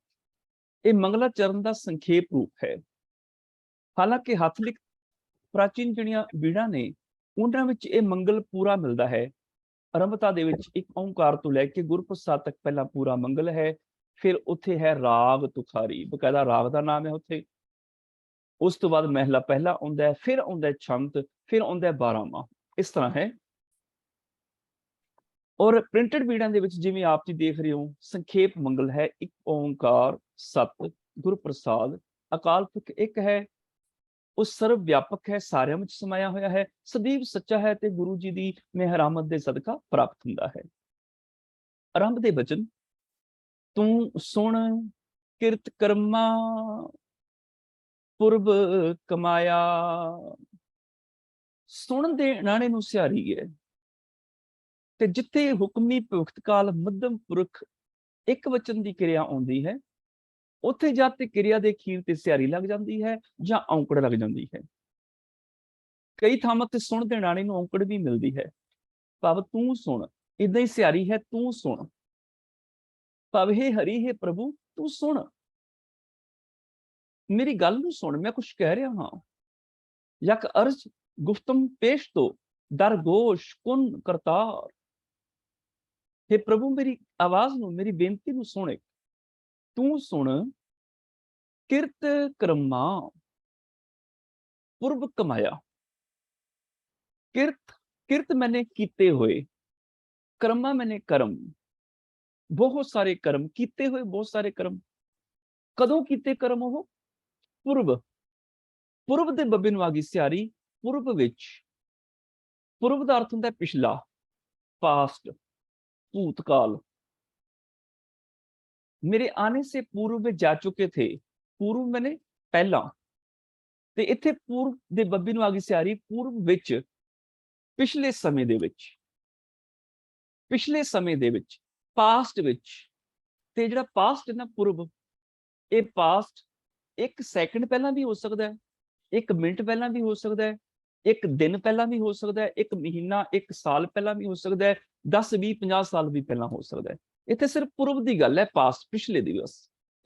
ਇਹ ਮੰਗਲਾਚਰਨ ਦਾ ਸੰਖੇਪ ਰੂਪ ਹੈ। ਹਾਲਾਂਕਿ ਹੱਥ ਲਿਖ ਪ੍ਰਾਚੀਨ ਜਿਹੜੀਆਂ ਬੀੜਾਂ ਨੇ, ਉਹਨਾਂ ਵਿੱਚ ਇਹ ਮੰਗਲ ਪੂਰਾ ਮਿਲਦਾ ਹੈ। ਆਰੰਭਤਾ ਦੇ ਵਿੱਚ ਇੱਕ ਓਂਕਾਰ ਤੋਂ ਲੈ ਕੇ ਗੁਰਪ੍ਰਸਾਦ ਤੱਕ ਪਹਿਲਾਂ ਪੂਰਾ ਮੰਗਲ ਹੈ, ਫਿਰ ਉੱਥੇ ਹੈ ਰਾਗ ਤੁਖਾਰੀ, ਬਕਾਇਦਾ ਰਾਗ ਦਾ ਨਾਮ ਹੈ ਉੱਥੇ। ਉਸ ਤੋਂ ਬਾਅਦ ਮਹਿਲਾ ਪਹਿਲਾ ਆਉਂਦਾ ਹੈ, ਫਿਰ ਆਉਂਦਾ ਹੈ ਛੰਤ, ਫਿਰ ਆਉਂਦਾ ਹੈ 12 ਮਾਹ। ਇਸ ਤਰ੍ਹਾਂ ਹੈ। ਔਰ ਪ੍ਰਿੰਟਡ ਬੀੜਾਂ ਦੇ ਵਿੱਚ ਜਿਵੇਂ ਆਪ ਜੀ ਦੇਖ ਰਹੇ ਹੋ, ਸੰਖੇਪ ਮੰਗਲ ਹੈ। ਇੱਕ ਓਂਕਾਰ ਸਤ ਗੁਰਪ੍ਰਸਾਦ। ਅਕਾਲ ਪੁਰਖ ਇੱਕ ਹੈ, ਉਹ ਸਰਵ ਵਿਆਪਕ ਹੈ, ਸਾਰਿਆਂ ਵਿੱਚ ਸਮਾਇਆ ਹੋਇਆ ਹੈ, ਸਦੀਵ ਸੱਚਾ ਹੈ ਤੇ ਗੁਰੂ ਜੀ ਦੀ ਮਿਹਰਮਤ ਦੇ ਸਦਕਾ ਪ੍ਰਾਪਤ ਹੁੰਦਾ ਹੈ। ਆਰੰਭ ਦੇ ਬਚਨ, ਤੂੰ ਸੁਣ ਕਿਰਤ ਕਰਮਾ ਪੁਰਬ ਕਮਾਇਆ। ਸੁਣਨ ਦੇ ਨਾਣੇ ਨੂੰ ਸਿਹਾਰੀ ਹੈ ਤੇ ਜਿੱਥੇ ਹੁਕਮੀ ਭੁਗਤ ਕਾਲ ਮੱਧਮ ਪੁਰਖ ਇੱਕ ਵਚਨ ਦੀ ਕਿਰਿਆ ਆਉਂਦੀ ਹੈ, ਉੱਥੇ ਜਾਂ ਤੇ ਕਿਰਿਆ ਦੇ ਅਖੀਰ ਤੇ ਸਿਹਾਰੀ ਲੱਗ ਜਾਂਦੀ ਹੈ ਜਾਂ ਔਂਕੜ ਲੱਗ ਜਾਂਦੀ ਹੈ। ਕਈ ਥਾਵਾਂ ਤੇ ਸੁਣ ਦੇ ਨਾਣੇ ਨੂੰ ਔਂਕੜ ਵੀ ਮਿਲਦੀ ਹੈ, ਭਾਵ ਤੂੰ ਸੁਣ। ਏਦਾਂ ਹੀ ਸਿਹਾਰੀ ਹੈ, ਤੂੰ ਸੁਣ, ਭਾਵ ਹੇ ਹਰੀ, ਹੈ ਪ੍ਰਭੂ ਤੂੰ ਸੁਣ, ਮੇਰੀ ਗੱਲ ਨੂੰ ਸੁਣ, ਮੈਂ ਕੁਛ ਕਹਿ ਰਿਹਾ ਹਾਂ। ਯਕ ਅਰਜ ਗੁਫਤਮ ਪੇਸ਼ ਤੋਂ ਦਰਗੋਸ਼ ਕੁਨ ਕਰਤਾਰ। हे प्रभु मेरी आवाज ਨੂੰ, ਮੇਰੀ ਬੇਨਤੀ ਨੂੰ ਸੁਣੇ। ਤੂੰ ਸੁਣ ਕਿਰਤ ਕਰਮਾ ਪੁਰਬ ਕਮਾਇਆ। ਕਿਰਤ मैंने ਕੀਤੇ ਹੋਏ, ਕਰਮਾ मैंने ਕਰਮ, ਬਹੁਤ ਸਾਰੇ ਕਰਮ ਕੀਤੇ ਹੋਏ, ਬਹੁਤ ਸਾਰੇ ਕਰਮ। ਕਦੋਂ ਕੀਤੇ ਕਰਮ? ਉਹ ਪੁਰਬ ਦੇ ਬੱਬੇ ਨੂੰ ਆ ਗਈ ਸਿਹਾਰੀ। ਪੁਰਬ ਵਿੱਚ, ਪੁਰਬ ਦਾ ਅਰਥ ਹੁੰਦਾ ਪਿਛਲਾ, ਪਾਸਟ, भूतकाल। मेरे आने से पूर्व में जा चुके थे। पूर्व मैंने पहला, ਤੇ ਇੱਥੇ ਪੂਰਬ ਦੇ ਬੱਬੀ ਨੂੰ ਆ ਗਈ ਸਿਹਾਰੀ। ਪੂਰਬ ਵਿੱਚ, ਪਿਛਲੇ ਸਮੇਂ ਦੇ ਵਿੱਚ, ਪਿਛਲੇ ਸਮੇਂ ਦੇ ਵਿੱਚ, ਪਾਸਟ ਵਿੱਚ। ਤੇ ਜਿਹੜਾ ਪਾਸਟ ਹੈ ਨਾ ਪੁਰਬ, ਇਹ ਪਾਸਟ 1 ਸੈਕਿੰਡ ਪਹਿਲਾਂ ਵੀ ਹੋ ਸਕਦਾ ਹੈ, 1 ਮਿੰਟ ਪਹਿਲਾਂ ਵੀ ਹੋ ਸਕਦਾ ਹੈ, 1 ਦਿਨ ਪਹਿਲਾਂ ਵੀ ਹੋ ਸਕਦਾ ਹੈ, 1 ਮਹੀਨਾ, 1 ਸਾਲ ਪਹਿਲਾਂ ਵੀ ਹੋ ਸਕਦਾ ਹੈ, 10, 20, 50 ਸਾਲ ਵੀ ਪਹਿਲਾਂ ਹੋ ਸਕਦਾ ਹੈ। ਇੱਥੇ ਸਿਰਫ ਪੁਰਬ ਦੀ ਗੱਲ ਹੈ, ਪਾਸਟ, ਪਿਛਲੇ ਦੀ ਬਸ।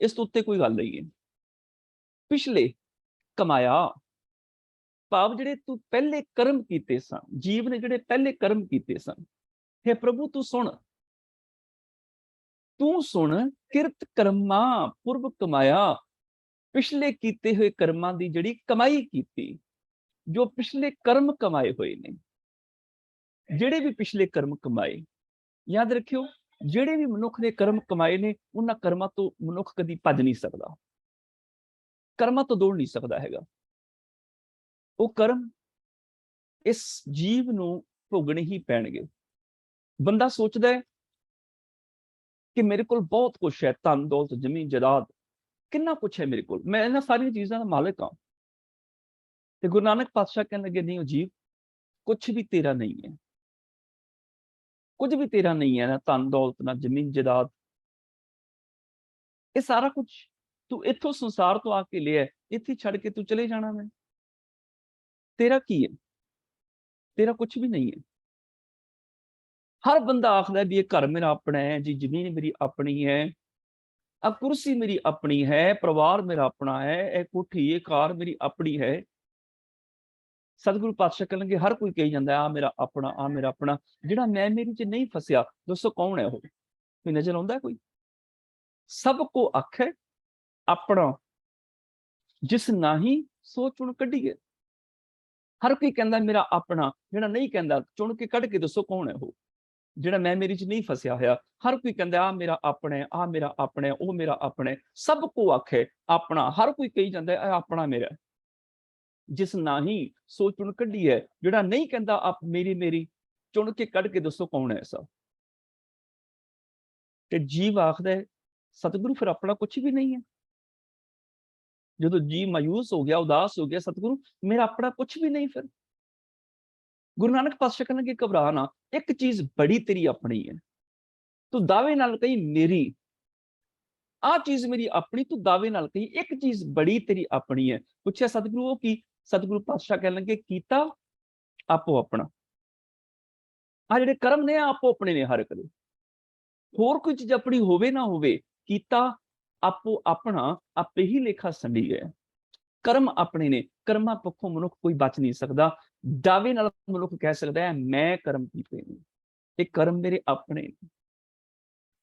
ਇਸ ਤੋਂ ਉੱਤੇ ਕੋਈ ਗੱਲ ਨਹੀਂ ਹੈ। ਪਿਛਲੇ ਕਮਾਇਆ, ਭਾਵ ਜਿਹੜੇ ਤੂੰ ਪਹਿਲੇ ਕਰਮ ਕੀਤੇ ਸਨ, ਜੀਵ ਨੇ ਜਿਹੜੇ ਪਹਿਲੇ ਕਰਮ ਕੀਤੇ ਸਨ। हे ਪ੍ਰਭੂ ਤੂੰ ਸੁਣ, ਤੂੰ ਸੁਣ ਕਿਰਤ ਕਰਮਾ ਪੁਰਬ ਕਮਾਇਆ। ਪਿਛਲੇ ਕੀਤੇ ਹੋਏ ਕਰਮਾਂ ਦੀ ਜਿਹੜੀ ਕਮਾਈ ਕੀਤੀ, ਜੋ ਪਿਛਲੇ ਕਰਮ ਕਮਾਏ ਹੋਏ ਨੇ, ਜਿਹੜੇ ਵੀ ਪਿਛਲੇ ਕਰਮ ਕਮਾਏ। ਯਾਦ ਰੱਖਿਓ, ਜਿਹੜੇ ਵੀ ਮਨੁੱਖ ਨੇ ਕਰਮ ਕਮਾਏ ਨੇ, ਉਹਨਾਂ ਕਰਮਾਂ ਤੋਂ ਮਨੁੱਖ ਕਦੀ ਭੱਜ ਨਹੀਂ ਸਕਦਾ, ਕਰਮਾਂ ਤੋਂ ਦੌੜ ਨਹੀਂ ਸਕਦਾ ਹੈਗਾ। ਉਹ ਕਰਮ ਇਸ ਜੀਵ ਨੂੰ ਭੋਗਣੇ ਹੀ ਪੈਣਗੇ। ਬੰਦਾ ਸੋਚਦਾ ਹੈ ਕਿ ਮੇਰੇ ਕੋਲ ਬਹੁਤ ਕੁਛ ਹੈ, ਧਨ ਦੌਲਤ, ਜ਼ਮੀਨ ਜਾਇਦਾਦ, ਕਿੰਨਾ ਕੁਛ ਹੈ ਮੇਰੇ ਕੋਲ, ਮੈਂ ਇਹਨਾਂ ਸਾਰੀਆਂ ਚੀਜ਼ਾਂ ਦਾ ਮਾਲਕ ਹਾਂ। ਤੇ ਗੁਰੂ ਨਾਨਕ ਪਾਤਸ਼ਾਹ ਕਹਿਣ ਲੱਗੇ, ਨਹੀਂ ਅਜੀਬ, ਕੁਛ ਵੀ ਤੇਰਾ ਨਹੀਂ ਹੈ, ਕੁਝ ਵੀ ਤੇਰਾ ਨਹੀਂ ਹੈ, ਨਾ ਧਨ ਦੌਲਤ, ਨਾ ਜ਼ਮੀਨ ਜਾਇਦਾਦ। ਇਹ ਸਾਰਾ ਕੁਝ ਤੂੰ ਇੱਥੋਂ ਸੰਸਾਰ ਤੋਂ ਆ ਕੇ ਲਿਆ, ਇੱਥੇ ਛੱਡ ਕੇ ਤੂੰ ਚਲੇ ਜਾਣਾ। ਮੈਂ ਤੇਰਾ ਕੀ ਹੈ? ਤੇਰਾ ਕੁਝ ਵੀ ਨਹੀਂ ਹੈ। ਹਰ ਬੰਦਾ ਆਖਦਾ ਵੀ ਇਹ ਘਰ ਮੇਰਾ ਆਪਣਾ ਹੈ ਜੀ, ਜ਼ਮੀਨ ਮੇਰੀ ਆਪਣੀ ਹੈ, ਆ ਕੁਰਸੀ ਮੇਰੀ ਆਪਣੀ ਹੈ, ਪਰਿਵਾਰ ਮੇਰਾ ਆਪਣਾ ਹੈ, ਇਹ ਕੋਠੀ, ਇਹ ਕਾਰ ਮੇਰੀ ਆਪਣੀ ਹੈ। ਸਤਿਗੁਰੂ ਪਾਤਸ਼ਾਹ ਕਹਿਣਗੇ ਹਰ ਕੋਈ ਕਹੀ ਜਾਂਦਾ ਆ ਮੇਰਾ ਆਪਣਾ, ਆ ਮੇਰਾ ਆਪਣਾ। ਜਿਹੜਾ ਮੈਂ ਮੇਰੀ ਚ ਨਹੀਂ ਫਸਿਆ, ਦੱਸੋ ਕੌਣ ਹੈ ਉਹ? ਕੋਈ ਨਜ਼ਰ ਆਉਂਦਾ ਕੋਈ? ਸਭ ਕੋ ਆਖੇ ਆਪਣਾ, ਜਿਸ ਨਾਹੀ ਸੋ ਚੁਣ ਕੱਢੀਏ। ਹਰ ਕੋਈ ਕਹਿੰਦਾ ਮੇਰਾ ਆਪਣਾ, ਜਿਹੜਾ ਨਹੀਂ ਕਹਿੰਦਾ ਚੁਣ ਕੇ ਕੱਢ ਕੇ ਦੱਸੋ ਕੌਣ ਹੈ ਉਹ? ਜਿਹੜਾ ਮੈਂ ਮੇਰੀ ਚ ਨਹੀਂ ਫਸਿਆ ਹੋਇਆ। ਹਰ ਕੋਈ ਕਹਿੰਦਾ ਆ ਮੇਰਾ ਆਪਣਾ ਹੈ, ਆ ਮੇਰਾ ਆਪਣਾ ਹੈ, ਉਹ ਮੇਰਾ ਆਪਣਾ ਹੈ। ਸਭ ਕੋ ਆਖੇ ਆਪਣਾ, ਹਰ ਕੋਈ ਕਹੀ ਜਾਂਦਾ ਇਹ ਆਪਣਾ ਮੇਰਾ। ਜਿਸ ਨਾਹੀ ਸੋ ਚੁਣ ਕੱਢੀ ਹੈ, ਜਿਹੜਾ ਨਹੀਂ ਕਹਿੰਦਾ ਆਪ ਮੇਰੀ ਮੇਰੀ, ਚੁਣ ਕੇ ਕੱਢ ਕੇ ਦੱਸੋ ਕੌਣ ਹੈ ਐਸਾ? ਤੇ ਜੀਵ ਆਖਦਾ ਹੈ ਸਤਿਗੁਰੂ ਫਿਰ ਆਪਣਾ ਕੁਛ ਵੀ ਨਹੀਂ ਹੈ। ਜਦੋਂ ਜੀ ਮਾਯੂਸ ਹੋ ਗਿਆ, ਉਦਾਸ ਹੋ ਗਿਆ, ਸਤਿਗੁਰੂ ਮੇਰਾ ਆਪਣਾ ਕੁਛ ਵੀ ਨਹੀਂ। ਫਿਰ ਗੁਰੂ ਨਾਨਕ ਪਾਤਸ਼ਾਹ ਕਹਿਣਗੇ ਘਬਰਾ ਨਾ, ਇੱਕ ਚੀਜ਼ ਬੜੀ ਤੇਰੀ ਆਪਣੀ ਹੈ। ਤੂੰ ਦਾਅਵੇ ਨਾਲ ਕਹੀ ਮੇਰੀ, ਆਹ ਚੀਜ਼ ਮੇਰੀ ਆਪਣੀ, ਤੂੰ ਦਾਅਵੇ ਨਾਲ ਕਹੀ ਇੱਕ ਚੀਜ਼ ਬੜੀ ਤੇਰੀ ਆਪਣੀ ਹੈ। ਪੁੱਛਿਆ ਸਤਿਗੁਰੂ ਉਹ ਕੀ? ਸਤਿਗੁਰੂ ਪਾਤਸ਼ਾਹ ਕਹਿਣ ਲੱਗੇ ਕੀਤਾ ਆਪੋ ਆਪਣਾ। ਆ ਜਿਹੜੇ ਕਰਮ ਨੇ ਆਪੋ ਆਪਣੇ ਨੇ ਹਰ ਇੱਕ ਦੇ। ਹੋਰ ਕੋਈ ਚੀਜ਼ ਆਪਣੀ ਹੋਵੇ ਨਾ ਹੋਵੇ, ਕੀਤਾ ਆਪੋ ਆਪਣਾ, ਆਪੇ ਹੀ ਲੇਖਾ ਸੰਡੀ ਹੈ। ਕਰਮ ਆਪਣੇ ਨੇ, ਕਰਮਾਂ ਪੱਖੋਂ ਮਨੁੱਖ ਕੋਈ ਬਚ ਨਹੀਂ ਸਕਦਾ। ਦਾਅਵੇ ਨਾਲ ਮਨੁੱਖ ਕਹਿ ਸਕਦਾ ਹੈ ਮੈਂ ਕਰਮ ਕੀਤੇ ਨੇ, ਇਹ ਕਰਮ ਮੇਰੇ ਆਪਣੇ ਨੇ।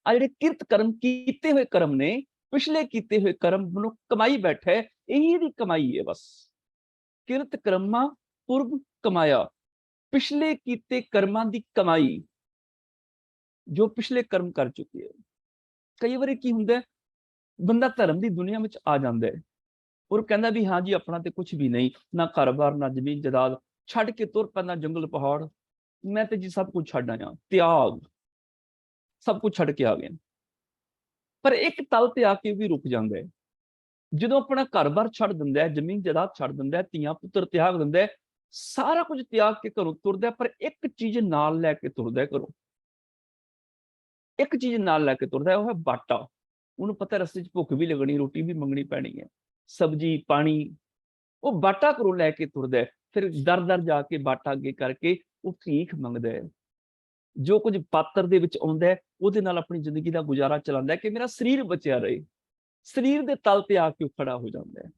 ਆ ਜਿਹੜੇ ਕਿਰਤ ਕਰਮ ਕੀਤੇ ਹੋਏ ਕਰਮ ਨੇ, ਪਿਛਲੇ ਕੀਤੇ ਹੋਏ ਕਰਮ ਮਨੁੱਖ ਕਮਾਈ ਬੈਠਾ ਹੈ, ਇਹੀ ਦੀ ਕਮਾਈ ਹੈ ਬਸ। ਕਿਰਤ ਕਰਮਾਂ ਪੁਰਬ ਕਮਾਇਆ, ਪਿਛਲੇ ਕੀਤੇ ਕਰਮਾਂ ਦੀ ਕਮਾਈ, ਜੋ ਪਿਛਲੇ ਕਰਮ ਕਰ ਚੁੱਕੇ ਹੈ। ਕਈ ਵਾਰੀ ਕੀ ਹੁੰਦਾ, ਬੰਦਾ ਧਰਮ ਦੀ ਦੁਨੀਆ ਵਿੱਚ ਆ ਜਾਂਦਾ ਹੈ ਔਰ ਕਹਿੰਦਾ ਵੀ ਹਾਂ ਜੀ ਆਪਣਾ ਤੇ ਕੁਝ ਵੀ ਨਹੀਂ, ਨਾ ਘਰ-ਬਾਰ, ਨਾ ਜ਼ਮੀਨ ਜਾਇਦਾਦ, ਛੱਡ ਕੇ ਤੁਰ ਪੈਂਦਾ ਜੰਗਲ ਪਹਾੜ। ਮੈਂ ਤੇ ਜੀ ਸਭ ਕੁਝ ਛੱਡ ਆਇਆ, ਤਿਆਗ, ਸਭ ਕੁਝ ਛੱਡ ਕੇ ਆ ਗਿਆ। ਪਰ ਇੱਕ ਤਲ ਤੇ ਆ ਕੇ ਵੀ ਰੁਕ ਜਾਂਦਾ ਹੈ। ਜਦੋਂ ਆਪਣਾ ਘਰ-ਬਾਰ ਛੱਡ ਦਿੰਦਾ ਹੈ, ਜ਼ਮੀਨ ਜਾਇਦਾਦ ਛੱਡ ਦਿੰਦਾ ਹੈ, ਧੀਆਂ ਪੁੱਤਰ ਤਿਆਗ ਦਿੰਦਾ ਹੈ, ਸਾਰਾ ਕੁਝ ਤਿਆਗ ਕੇ ਘਰੋਂ ਤੁਰਦਾ, ਪਰ ਇੱਕ ਚੀਜ਼ ਨਾਲ ਲੈ ਕੇ ਤੁਰਦਾ ਘਰੋਂ। ਇੱਕ ਚੀਜ਼ ਨਾਲ ਲੈ ਕੇ ਤੁਰਦਾ, ਉਹ ਹੈ ਬਾਟਾ। ਉਹਨੂੰ ਪਤਾ ਰਸਤੇ 'ਚ ਭੁੱਖ ਵੀ ਲੱਗਣੀ, ਰੋਟੀ ਵੀ ਮੰਗਣੀ ਪੈਣੀ ਹੈ, ਸਬਜ਼ੀ ਪਾਣੀ। ਉਹ ਬਾਟਾ ਘਰੋਂ ਲੈ ਕੇ ਤੁਰਦਾ, ਫਿਰ ਦਰ-ਦਰ ਜਾ ਕੇ ਬਾਟਾ ਅੱਗੇ ਕਰਕੇ ਉਹ ਭੀਖ ਮੰਗਦਾ ਹੈ। ਜੋ ਕੁਝ ਪਾਤਰ ਦੇ ਵਿੱਚ ਆਉਂਦਾ ਹੈ, ਉਹਦੇ ਨਾਲ ਆਪਣੀ ਜ਼ਿੰਦਗੀ ਦਾ ਗੁਜ਼ਾਰਾ ਚਲਾਉਂਦਾ ਹੈ ਕਿ ਮੇਰਾ ਸਰੀਰ ਬਚਿਆ ਰਹੇ। ਸਰੀਰ ਦੇ ਤਲ ਤੇ ਆ ਕੇ ਉਹ ਖੜਾ ਹੋ ਜਾਂਦਾ ਹੈ।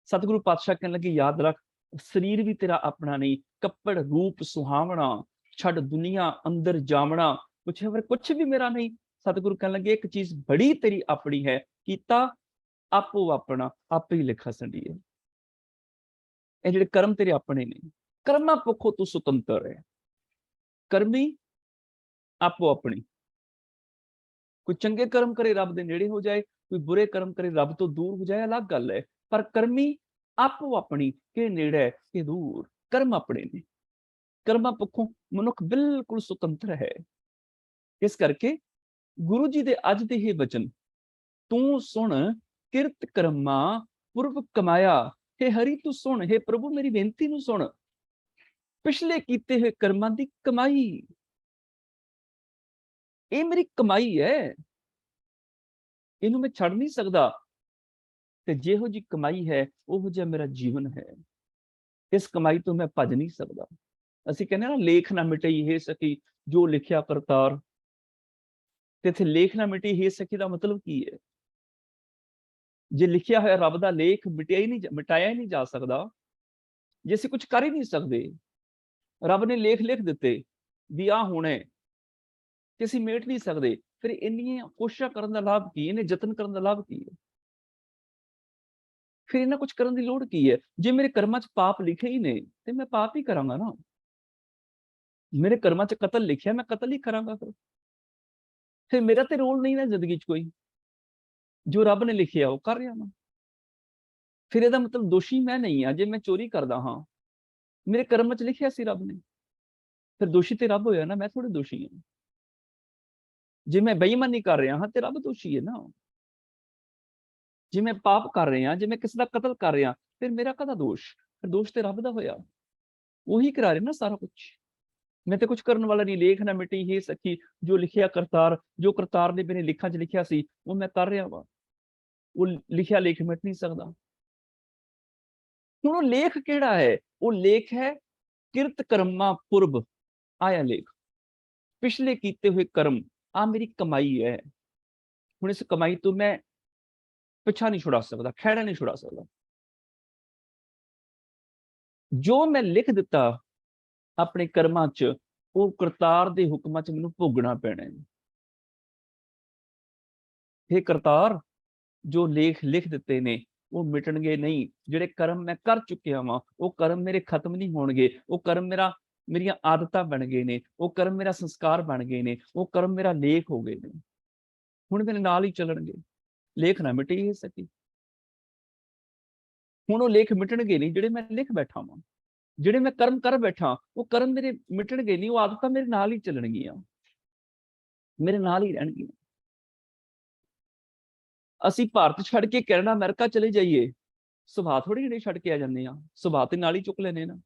ਸਤਿਗੁਰੂ ਪਾਤਸ਼ਾਹ ਕਹਿਣ ਲੱਗੇ ਯਾਦ ਰੱਖ, ਸਰੀਰ ਵੀ ਤੇਰਾ ਆਪਣਾ ਨਹੀਂ, ਕੱਪੜ ਰੂਪ ਸੁਹਾਵਣਾ, ਛੱਡ ਦੁਨੀਆ ਅੰਦਰ ਜਾਵਣਾ, ਪੁੱਛਿਆ ਫਿਰ ਕੁਛ ਵੀ ਮੇਰਾ ਨਹੀਂ। ਸਤਿਗੁਰੂ ਕਹਿਣ ਲੱਗੇ ਇੱਕ ਚੀਜ਼ ਬੜੀ ਤੇਰੀ ਆਪਣੀ ਹੈ, ਕੀਤਾ ਆਪੋ ਆਪਣਾ, ਆਪੇ ਹੀ ਲਿਖਾ ਸੰਡੀਏ। ਇਹ ਜਿਹੜੇ ਕਰਮ ਤੇਰੇ ਆਪਣੇ ਨੇ, ਕਰਮਾਂ ਪੱਖੋਂ ਤੂੰ ਸੁਤੰਤਰ ਹੈ। ਕਰਮੀ ਆਪੋ ਆਪਣੀ, ਕੋਈ ਚੰਗੇ ਕਰਮ ਕਰੇ ਰੱਬ ਦੇ ਨੇੜੇ ਹੋ ਜਾਏ, ਕੋਈ ਬੁਰੇ ਕਰਮ ਕਰੇ ਰੱਬ ਤੋਂ ਦੂਰ ਹੋ ਜਾਏ, ਅਲੱਗ ਗੱਲ ਹੈ। ਪਰ ਕਰਮੀ ਆਪੋ ਆਪਣੀ, ਕਿ ਨੇੜੇ ਕਿ ਦੂਰ, ਕਰਮ ਆਪਣੇ ਨੇ। ਕਰਮਾਂ ਪੱਖੋਂ ਮਨੁੱਖ ਬਿਲਕੁਲ ਸੁਤੰਤਰ ਹੈ। ਇਸ ਕਰਕੇ ਗੁਰੂ ਜੀ ਦੇ ਅੱਜ ਦੇ ਇਹ ਬਚਨ, ਤੂੰ ਸੁਣ ਕਿਰਤ ਕਰਮਾਂ ਪੁਰਬ ਕਮਾਇਆ। ਹੇ ਹਰੀ ਤੂੰ ਸੁਣ, ਹੇ ਪ੍ਰਭੂ ਮੇਰੀ ਬੇਨਤੀ ਨੂੰ ਸੁਣ, ਪਿਛਲੇ ਕੀਤੇ ਹੋਏ ਕਰਮਾਂ ਦੀ ਕਮਾਈ, ਇਹ ਮੇਰੀ ਕਮਾਈ ਹੈ, ਇਹਨੂੰ ਮੈਂ ਛੱਡ ਨਹੀਂ ਸਕਦਾ। ਤੇ ਜਿਹੋ ਜੀ ਕਮਾਈ ਹੈ ਉਹੋ ਜਿਹਾ ਮੇਰਾ ਜੀਵਨ ਹੈ, ਇਸ ਕਮਾਈ ਤੋਂ ਮੈਂ ਭੱਜ ਨਹੀਂ ਸਕਦਾ। ਅਸੀਂ ਕਹਿੰਦੇ ਨਾ ਲੇਖ ਨਾ ਮਿਟਈ ਹੈ ਸਕੀ ਜੋ ਲਿਖਿਆ ਕਰਤਾਰ, ਤੇ ਇੱਥੇ ਲੇਖ ਨਾ ਮਿਟੀ ਹੈ ਸਕੀ ਦਾ ਮਤਲਬ ਕੀ ਹੈ? ਜੇ ਲਿਖਿਆ ਹੋਇਆ ਰੱਬ ਦਾ ਲੇਖ ਮਿਟਾਇਆ ਹੀ ਨਹੀਂ ਜਾ ਸਕਦਾ, ਜੇ ਅਸੀਂ ਕੁਝ ਕਰ ਹੀ ਨਹੀਂ ਸਕਦੇ, ਰੱਬ ਨੇ ਲੇਖ ਲਿਖ ਦਿੱਤੇ ਵੀ ਆਹ ਹੋਣਾ ਤੇ ਅਸੀਂ ਮੇਟ ਨਹੀਂ ਸਕਦੇ, ਫਿਰ ਇੰਨੀਆਂ ਕੋਸ਼ਿਸ਼ਾਂ ਕਰਨ ਦਾ ਲਾਭ ਕੀ, ਇਹਨੇ ਯਤਨ ਕਰਨ ਦਾ ਲਾਭ ਕੀ ਹੈ? ਫਿਰ ਇਹਨਾਂ ਕੁਝ ਕਰਨ ਦੀ ਲੋੜ ਕੀ ਹੈ? ਜੇ ਮੇਰੇ ਕਰਮਾਂ 'ਚ ਪਾਪ ਲਿਖੇ ਹੀ ਨੇ ਤੇ ਮੈਂ ਪਾਪ ਹੀ ਕਰਾਂਗਾ ਨਾ। ਮੇਰੇ ਕਰਮਾਂ 'ਚ ਕਤਲ ਲਿਖਿਆ, ਮੈਂ ਕਤਲ ਹੀ ਕਰਾਂਗਾ। ਫਿਰ ਮੇਰਾ ਤੇ ਰੋਲ ਨਹੀਂ ਨਾ ਜ਼ਿੰਦਗੀ 'ਚ ਕੋਈ, ਜੋ ਰੱਬ ਨੇ ਲਿਖਿਆ ਉਹ ਕਰ ਰਿਹਾ ਮੈਂ। ਫਿਰ ਇਹਦਾ ਮਤਲਬ ਦੋਸ਼ੀ ਮੈਂ ਨਹੀਂ ਆ। ਜੇ ਮੈਂ ਚੋਰੀ ਕਰਦਾ ਹਾਂ, ਮੇਰੇ ਕਰਮਾਂ 'ਚ ਲਿਖਿਆ ਸੀ ਰੱਬ ਨੇ, ਫਿਰ ਦੋਸ਼ੀ ਤੇ ਰੱਬ ਹੋਇਆ ਨਾ, ਮੈਂ ਥੋੜੇ ਦੋਸ਼ੀ ਹਾਂ। ਜੇ ਮੈਂ ਬੇਈਮਾਨੀ ਕਰ ਰਿਹਾ ਹਾਂ ਤੇ ਰੱਬ ਦੋਸ਼ੀ ਹੈ ਨਾ। ਜੇ ਮੈਂ ਪਾਪ ਕਰ ਰਿਹਾ, ਜੇ ਮੈਂ ਕਿਸੇ ਦਾ ਕਤਲ ਕਰ ਰਿਹਾ, ਫਿਰ ਮੇਰਾ ਕਾਹਦਾ ਦੋਸ਼? ਫਿਰ ਦੋਸ਼ ਤੇ ਰੱਬ ਦਾ ਹੋਇਆ, ਉਹੀ ਕਰਾ ਰਿਹਾ ਨਾ ਸਾਰਾ ਕੁਝ। ਮੈਂ ਤੇ ਕੁਝ ਕਰਨ ਵਾਲਾ ਨਹੀਂ। ਲੇਖ ਨਾ ਮਿਟੀ ਹੀ ਸਕੀ ਜੋ ਲਿਖਿਆ ਕਰਤਾਰ, ਜੋ ਕਰਤਾਰ ਨੇ ਮੇਰੇ ਲਿਖਾਂ 'ਚ ਲਿਖਿਆ ਸੀ ਉਹ ਮੈਂ ਕਰ ਰਿਹਾ ਵਾ। ਉਹ ਲਿਖਿਆ ਲੇਖ ਮਿਟ ਨਹੀਂ ਸਕਦਾ। ਹੁਣ ਉਹ ਲੇਖ ਕਿਹੜਾ ਹੈ? ਉਹ ਲੇਖ ਹੈ ਕਿਰਤ ਕਰਮਾਂ ਪੁਰਬ ਆਇਆ ਲੇਖ, ਪਿਛਲੇ ਕੀਤੇ ਹੋਏ ਕਰਮ, ਆ ਮੇਰੀ ਕਮਾਈ ਹੈ। ਹੁਣ ਇਸ ਕਮਾਈ ਤੋਂ ਮੈਂ ਪਿੱਛਾ ਨਹੀਂ ਛੁਡਾ ਸਕਦਾ, ਖਹਿੜਾ ਨਹੀਂ ਛੁਡਾ ਸਕਦਾ। ਜੋ ਮੈਂ ਲਿਖ ਦਿੱਤਾ ਆਪਣੇ ਕਰਮਾਂ 'ਚ, ਉਹ ਕਰਤਾਰ ਦੇ ਹੁਕਮਾਂ 'ਚ ਮੈਨੂੰ ਭੋਗਣਾ ਪੈਣਾ ਹੈ। हे ਕਰਤਾਰ, ਜੋ ਲੇਖ ਲਿਖ ਦਿੱਤੇ ਨੇ ਉਹ ਮਿਟਣਗੇ ਨਹੀਂ। ਜਿਹੜੇ ਕਰਮ ਮੈਂ ਕਰ ਚੁੱਕਿਆ ਵਾਂ, ਉਹ ਕਰਮ ਮੇਰੇ ਖਤਮ ਨਹੀਂ ਹੋਣਗੇ। ਉਹ ਕਰਮ ਮੇਰੀਆਂ ਆਦਤਾਂ ਬਣ ਗਏ ਨੇ, ਉਹ ਕਰਮ ਮੇਰਾ ਸੰਸਕਾਰ ਬਣ ਗਏ ਨੇ, ਉਹ ਕਰਮ ਮੇਰਾ ਲੇਖ ਹੋ ਗਏ ਨੇ। ਹੁਣ ਮੇਰੇ ਨਾਲ ਹੀ ਚੱਲਣਗੇ, ਲੇਖ ਨਾ ਮਿਟ ਹੀ ਸਕੀ। ਹੁਣ ਉਹ ਲੇਖ ਮਿਟਣਗੇ ਨਹੀਂ ਜਿਹੜੇ ਮੈਂ ਲਿਖ ਬੈਠਾ ਵਾਂ। ਜਿਹੜੇ ਮੈਂ ਕਰਮ ਕਰ ਬੈਠਾ, ਉਹ ਕਰਮ ਮੇਰੇ ਮਿਟਣਗੇ ਨਹੀਂ। ਉਹ ਆਦਤਾਂ ਮੇਰੇ ਨਾਲ ਹੀ ਚੱਲਣਗੀਆਂ, ਮੇਰੇ ਨਾਲ ਹੀ ਰਹਿਣਗੀਆਂ। ਅਸੀਂ ਭਾਰਤ ਛੱਡ ਕੇ ਕੈਨੇਡਾ ਅਮਰੀਕਾ ਚਲੇ ਜਾਈਏ, ਸੁਭਾਅ ਥੋੜੀ ਜਿਹੜੇ ਛੱਡ ਕੇ ਆ ਜਾਂਦੇ ਆ, ਸੁਭਾਅ ਤੇ ਨਾਲ ਹੀ ਚੁੱਕ ਲੈਨੇ ਨਾ।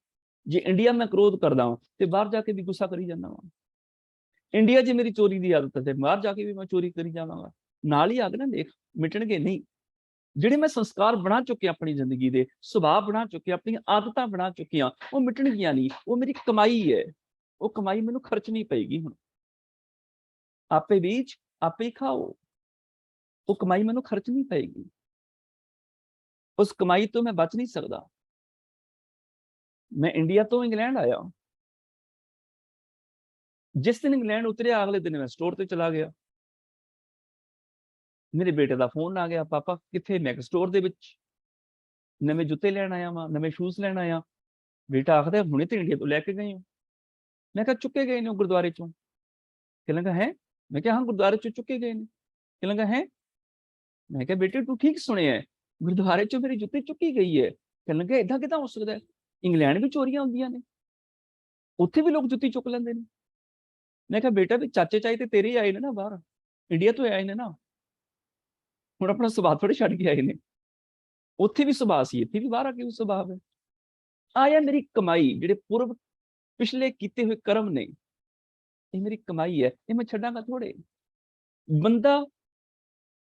ਜੇ ਇੰਡੀਆ ਮੈਂ ਕ੍ਰੋਧ ਕਰਦਾ ਹਾਂ ਤੇ ਬਾਹਰ ਜਾ ਕੇ ਵੀ ਗੁੱਸਾ ਕਰੀ ਜਾਂਦਾ ਵਾਂ। ਇੰਡੀਆ 'ਚ ਮੇਰੀ ਚੋਰੀ ਦੀ ਆਦਤ ਹੈ ਤੇ ਬਾਹਰ ਜਾ ਕੇ ਵੀ ਮੈਂ ਚੋਰੀ ਕਰੀ ਜਾਵਾਂਗਾ। ਨਾਲ ਹੀ ਆ ਗਏ ਨਾ ਲੇਖ, ਮਿਟਣਗੇ ਨਹੀਂ। ਜਿਹੜੇ ਮੈਂ ਸੰਸਕਾਰ ਬਣਾ ਚੁੱਕੇ ਆਪਣੀ ਜ਼ਿੰਦਗੀ ਦੇ, ਸੁਭਾਅ ਬਣਾ ਚੁੱਕੇ, ਆਪਣੀਆਂ ਆਦਤਾਂ ਬਣਾ ਚੁੱਕੀਆਂ, ਉਹ ਮਿਟਣਗੀਆਂ ਨਹੀਂ। ਉਹ ਮੇਰੀ ਕਮਾਈ ਹੈ, ਉਹ ਕਮਾਈ ਮੈਨੂੰ ਖਰਚਣੀ ਪਏਗੀ। ਹੁਣ ਆਪੇ ਬੀਜ ਆਪੇ ਖਾਓ, ਉਹ ਕਮਾਈ ਮੈਨੂੰ ਖਰਚਣੀ ਪਏਗੀ। ਉਸ ਕਮਾਈ ਤੋਂ ਮੈਂ ਬਚ ਨਹੀਂ ਸਕਦਾ। ਮੈਂ ਇੰਡੀਆ ਤੋਂ ਇੰਗਲੈਂਡ ਆਇਆ, ਜਿਸ ਦਿਨ ਇੰਗਲੈਂਡ ਉਤਰਿਆ ਅਗਲੇ ਦਿਨ ਮੈਂ ਸਟੋਰ ਤੇ ਚਲਾ ਗਿਆ। ਮੇਰੇ ਬੇਟੇ ਦਾ ਫੋਨ ਆ ਗਿਆ, ਪਾਪਾ ਕਿੱਥੇ? ਮੈਂ ਸਟੋਰ ਦੇ ਵਿੱਚ ਨਵੇਂ ਜੁੱਤੇ ਲੈਣ ਆਇਆ ਵਾਂ, ਨਵੇਂ ਸ਼ੂਜ਼ ਲੈਣ ਆਇਆ। ਬੇਟਾ ਆਖਦਾ ਹੁਣੇ ਤੇ ਇੰਡੀਆ ਤੋਂ ਲੈ ਕੇ ਗਏ ਹੋ। ਮੈਂ ਕਿਹਾ ਚੁੱਕੇ ਗਏ ਨੇ ਉਹ ਗੁਰਦੁਆਰੇ ਚੋਂ। ਕਹਿਣ ਲੱਗਾ ਹੈ? ਮੈਂ ਕਿਹਾ ਹਾਂ ਗੁਰਦੁਆਰੇ ਚੋਂ ਚੁੱਕੇ ਗਏ ਨੇ। ਕਹਿਣ ਲੱਗਾ ਹੈ? ਮੈਂ ਕਿਹਾ ਬੇਟੇ ਤੂੰ ਠੀਕ ਸੁਣਿਆ, ਗੁਰਦੁਆਰੇ ਚੋਂ ਮੇਰੀ ਜੁੱਤੀ ਚੁੱਕੀ ਗਈ ਹੈ। ਕਹਿਣ ਲੱਗਾ ਏਦਾਂ ਕਿੱਦਾਂ ਹੋ ਸਕਦਾ ਹੈ? ਇੰਗਲੈਂਡ ਵੀ ਚੋਰੀਆਂ ਹੁੰਦੀਆਂ ਨੇ, ਉੱਥੇ ਵੀ ਲੋਕ ਜੁੱਤੀ ਚੁੱਕ ਲੈਂਦੇ ਨੇ। ਮੈਂ ਕਿਹਾ ਬੇਟਾ ਵੀ ਚਾਚੇ ਚਾਚੇ ਤੇ ਤੇਰੇ ਹੀ ਆਏ ਨੇ ਨਾ, ਬਾਹਰ ਇੰਡੀਆ ਤੋਂ ਆਏ ਨੇ ਨਾ, ਹੁਣ ਆਪਣਾ ਸੁਭਾਅ ਥੋੜੇ ਛੱਡ ਕੇ ਆਏ ਨੇ। ਉੱਥੇ ਵੀ ਸੁਭਾਅ ਸੀ, ਇੱਥੇ ਵੀ ਬਾਹਰ ਆ ਕੇ ਵੀ ਸੁਭਾਅ ਹੈ। ਆਇਆ ਮੇਰੀ ਕਮਾਈ, ਜਿਹੜੇ ਪੂਰਵ ਪਿਛਲੇ ਕੀਤੇ ਹੋਏ ਕਰਮ ਨੇ, ਇਹ ਮੇਰੀ ਕਮਾਈ ਹੈ, ਇਹ ਮੈਂ ਛੱਡਾਂਗਾ ਥੋੜੇ। ਬੰਦਾ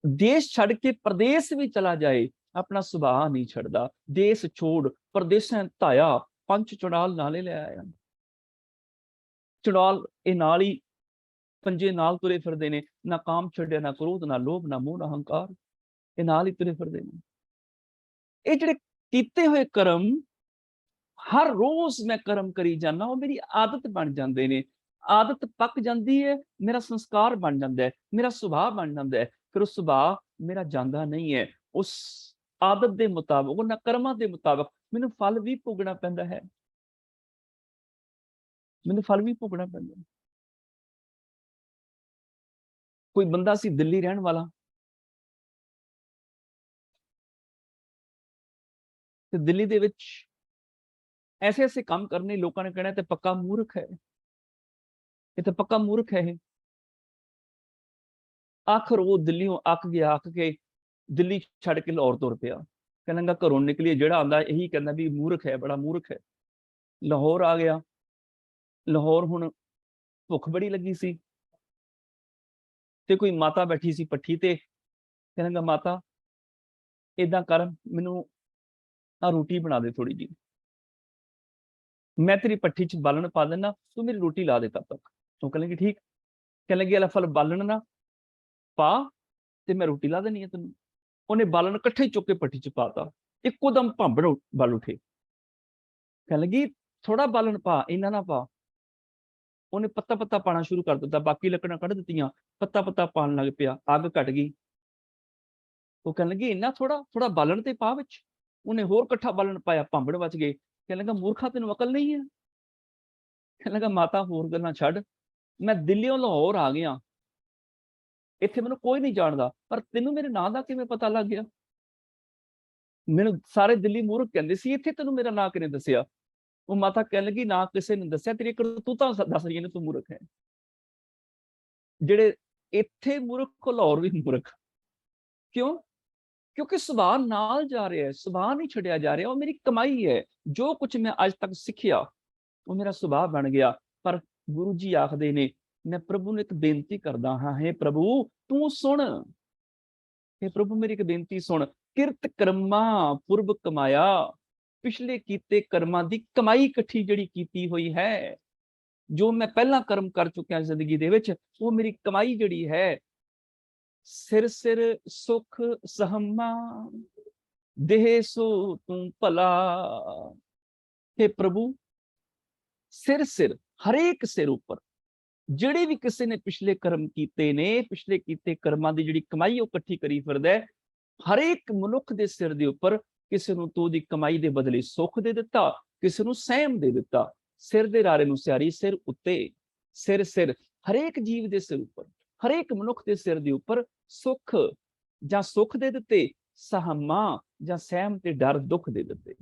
ਦੇਸ਼ ਛੱਡ ਕੇ ਪ੍ਰਦੇਸ਼ ਵੀ ਚਲਾ ਜਾਏ, ਆਪਣਾ ਸੁਭਾਅ ਨਹੀਂ ਛੱਡਦਾ। ਦੇਸ਼ ਛੋੜ ਪ੍ਰਦੇਸ਼ਾਂ ਧਾਇਆ, ਪੰਚ ਚੁੜਾਲ ਨਾਲੇ ਲੈ ਆਇਆ। ਚੁੜਾਲ ਇਹ ਨਾਲ ਹੀ ਪੰਜੇ ਨਾਲ ਤੁਰੇ ਫਿਰਦੇ ਨੇ, ਨਾ ਕਾਮ ਛੱਡਿਆ, ਨਾ ਕ੍ਰੋਧ, ਨਾ ਲੋਭ, ਨਾ ਮੋਹ, ਨਾ ਹੰਕਾਰ, ਇਹ ਨਾਲ ਹੀ ਤੁਰੇ ਫਿਰਦੇ ਨੇ। ਇਹ ਜਿਹੜੇ ਕੀਤੇ ਹੋਏ ਕਰਮ, ਹਰ ਰੋਜ਼ ਮੈਂ ਕਰਮ ਕਰੀ ਜਾਂਦਾ, ਉਹ ਮੇਰੀ ਆਦਤ ਬਣ ਜਾਂਦੇ ਨੇ। ਆਦਤ ਪੱਕ ਜਾਂਦੀ ਹੈ, ਮੇਰਾ ਸੰਸਕਾਰ ਬਣ ਜਾਂਦਾ ਹੈ, ਮੇਰਾ ਸੁਭਾਅ ਬਣ ਜਾਂਦਾ ਹੈ। ਫਿਰ ਉਹ ਸੁਭਾਅ ਮੇਰਾ ਜਾਂਦਾ ਨਹੀਂ ਹੈ। ਉਸ ਆਦਤ ਦੇ ਮੁਤਾਬਕ, ਉਹਨਾਂ ਕਰਮਾਂ ਦੇ ਮੁਤਾਬਕ ਮੈਨੂੰ ਫਲ ਵੀ ਭੋਗਣਾ ਪੈਂਦਾ ਹੈ, ਮੈਨੂੰ ਫਲ ਵੀ ਭੋਗਣਾ ਪੈਂਦਾ ਹੈ। ਕੋਈ ਬੰਦਾ ਸੀ ਦਿੱਲੀ ਰਹਿਣ ਵਾਲਾ, ਤੇ ਦਿੱਲੀ ਦੇ ਵਿੱਚ ਐਸੇ ਐਸੇ ਕੰਮ ਕਰਨੇ, ਲੋਕਾਂ ਨੇ ਕਹਿਣਾ ਤੇ ਪੱਕਾ ਮੂਰਖ ਹੈ, ਇਹ ਤਾਂ ਪੱਕਾ ਮੂਰਖ ਹੈ। ਆਖਰ ਉਹ ਦਿੱਲੀੋਂ ਅੱਕ ਗਿਆ, ਅੱਕ ਕੇ ਦਿੱਲੀ ਛੱਡ ਕੇ ਲਾਹੌਰ ਤੁਰ ਪਿਆ। ਕਹਿੰਦਾ ਘਰੋਂ ਨਿਕਲੀਏ, ਜਿਹੜਾ ਆਉਂਦਾ ਇਹੀ ਕਹਿੰਦਾ ਵੀ ਮੂਰਖ ਹੈ, ਬੜਾ ਮੂਰਖ ਹੈ। ਲਾਹੌਰ ਆ ਗਿਆ। ਲਾਹੌਰ ਹੁਣ ਭੁੱਖ ਬੜੀ ਲੱਗੀ ਸੀ, ਤੇ ਕੋਈ ਮਾਤਾ ਬੈਠੀ ਸੀ ਪੱਠੀ ਤੇ। ਕਹਿੰਦਾ ਮਾਤਾ ਏਦਾਂ ਕਰ, ਮੈਨੂੰ ਆ ਰੋਟੀ ਬਣਾ ਦੇ ਥੋੜੀ ਜਿਹੀ, ਮੈਂ ਤੇਰੀ ਪੱਠੀ 'ਚ ਬਾਲਣ ਪਾ ਦੇਣਾ, ਤੂੰ ਮੇਰੀ ਰੋਟੀ ਲਾ ਦੇ ਤਦ ਤੱਕ। ਉਹ ਕਹਿ ਲੱਗੀ ਠੀਕ। ਕਹਿ ਲੱਗੀ ਅਲਾ ਫਲ ਬਾਲਣ ਨਾ ਪਾ ਤੇ ਮੈਂ ਰੋਟੀ ਲਾ ਦੇਣੀ ਹੈ ਤੈਨੂੰ। ਉਹਨੇ ਬਾਲਣ ਇਕੱਠੇ ਚੁੱਕ ਕੇ ਪੱਠੀ 'ਚ ਪਾਤਾ, ਇੱਕੋ ਦਮ ਭਾਂਬੜ ਬਲ ਉੱਠੇ। ਕਹਿ ਲੱਗੀ ਥੋੜਾ ਬਾਲਣ ਪਾ, ਇੰਨਾ ਨਾ ਪਾ। ਉਹਨੇ ਪੱਤਾ ਪੱਤਾ ਪਾਣਾ ਸ਼ੁਰੂ ਕਰ ਦਿੱਤਾ, ਬਾਕੀ ਲੱਕੜਾਂ ਕੱਢ ਦਿੱਤੀਆਂ, ਪੱਤਾ ਪੱਤਾ ਪਾਣ ਲੱਗ ਪਿਆ, ਅੱਗ ਘਟ ਗਈ। ਉਹ ਕਹਿਣ ਲੱਗੀ ਇੰਨਾ ਥੋੜਾ, ਥੋੜਾ ਬਾਲਣ ਤੇ ਪਾ ਵਿੱਚ। ਉਹਨੇ ਹੋਰ ਇਕੱਠਾ ਬਾਲਣ ਪਾਇਆ, ਭਾਂਬੜ ਬਚ ਗਏ। ਕਹਿਣ ਲੱਗਾ ਮੂਰਖਾ ਤੈਨੂੰ ਅਕਲ ਨਹੀਂ ਹੈ? ਕਹਿਣ ਲੱਗਾ ਮਾਤਾ ਹੋਰ ਗੱਲਾਂ ਛੱਡ, ਮੈਂ ਦਿੱਲੀੋਂ ਲਾਹੌਰ ਆ ਗਿਆ, ਇੱਥੇ ਮੈਨੂੰ ਕੋਈ ਨਹੀਂ ਜਾਣਦਾ, ਪਰ ਤੈਨੂੰ ਮੇਰੇ ਨਾਂ ਦਾ ਕਿਵੇਂ ਪਤਾ ਲੱਗ ਗਿਆ? ਮੈਨੂੰ ਸਾਰੇ ਦਿੱਲੀ ਮੂਰਖ ਕਹਿੰਦੇ ਸੀ, ਇੱਥੇ ਤੈਨੂੰ ਮੇਰਾ ਨਾਂ ਕਿਹਨੇ ਦੱਸਿਆ? ਉਹ ਮਾਤਾ ਕਹਿਣ ਲੱਗੀ ਨਾ ਕਿਸੇ ਨੇ ਦੱਸਿਆ, ਤੇਰੀ ਕਰਤੂਤਾਂ ਦੱਸ ਰਹੀਆਂ ਨੇ ਤੂੰ ਮੂਰਖ ਹੈ। ਜਿਹੜੇ ਇੱਥੇ ਮੂਰਖ, ਲਾਹੌਰ ਵੀ ਮੂਰਖ। ਕਿਉਂ? ਕਿਉਂਕਿ ਸੁਭਾਅ ਨਾਲ ਜਾ ਰਿਹਾ ਹੈ, ਸੁਭਾਅ ਨਹੀਂ ਛੱਡਿਆ ਜਾ ਰਿਹਾ। ਉਹ ਮੇਰੀ ਕਮਾਈ ਹੈ, ਜੋ ਕੁਝ ਮੈਂ ਅੱਜ ਤੱਕ ਸਿੱਖਿਆ ਉਹ ਮੇਰਾ ਸੁਭਾਅ ਬਣ ਗਿਆ। ਪਰ ਗੁਰੂ ਜੀ ਆਖਦੇ ਨੇ, ਮੈਂ ਪ੍ਰਭੂ ਨੂੰ ਇੱਕ ਬੇਨਤੀ ਕਰਦਾ ਹਾਂ, ਹੇ ਪ੍ਰਭੂ ਤੂੰ ਸੁਣ, ਹੇ ਪ੍ਰਭੂ ਮੇਰੀ ਇੱਕ ਬੇਨਤੀ ਸੁਣ। ਕਿਰਤ ਕਰਮਾਂ ਪੁਰਬ ਕਮਾਇਆ, ਪਿਛਲੇ ਕੀਤੇ ਕਰਮਾਂ ਦੀ ਕਮਾਈ ਇਕੱਠੀ ਜਿਹੜੀ ਕੀਤੀ ਹੋਈ ਹੈ, ਜੋ ਮੈਂ ਪਹਿਲਾਂ ਕਰਮ ਕਰ ਚੁੱਕਿਆ ਜ਼ਿੰਦਗੀ ਦੇ ਵਿੱਚ, ਉਹ ਮੇਰੀ ਕਮਾਈ ਜਿਹੜੀ ਹੈ। ਸਿਰ ਸਿਰ ਸੁਖ ਸਹਮਾ, ਦੇਹ ਸੋ ਤੂੰ ਭਲਾ, हे प्रभु सिर सिर हरेक सिर उपर ਜਿਹੜੇ ਵੀ ਕਿਸੇ ਨੇ ਪਿਛਲੇ ਕਰਮ ਕੀਤੇ ਨੇ, ਪਿਛਲੇ ਕੀਤੇ ਕਰਮਾਂ ਦੀ ਜਿਹੜੀ ਕਮਾਈ ਉਹ ਇਕੱਠੀ ਕਰੀ ਫਿਰਦਾ ਹੈ, ਹਰੇਕ ਮਨੁੱਖ ਦੇ ਸਿਰ ਦੇ ਉੱਪਰ ਕਿਸੇ ਨੂੰ ਤੂੰ ਦੀ ਕਮਾਈ ਦੇ ਬਦਲੇ ਸੁੱਖ ਦੇ ਦਿੱਤਾ, ਕਿਸੇ ਨੂੰ ਸਹਿਮ ਦੇ ਦਿੱਤਾ। ਸਿਰ ਦੇ ਰਾਰੇ ਨੂੰ ਸਿਆਰੀ, ਸਿਰ ਉੱਤੇ, ਸਿਰ ਸਿਰ ਹਰੇਕ ਜੀਵ ਦੇ ਸਿਰ ਉੱਪਰ, ਹਰੇਕ ਮਨੁੱਖ ਦੇ ਸਿਰ ਦੇ ਉੱਪਰ ਸੁੱਖ ਜਾਂ ਸੁੱਖ ਦੇ ਦਿੱਤੇ, ਸਹਮਾ ਜਾਂ ਸਹਿਮ ਤੇ ਡਰ ਦੁੱਖ ਦੇ ਦਿੱਤੇ।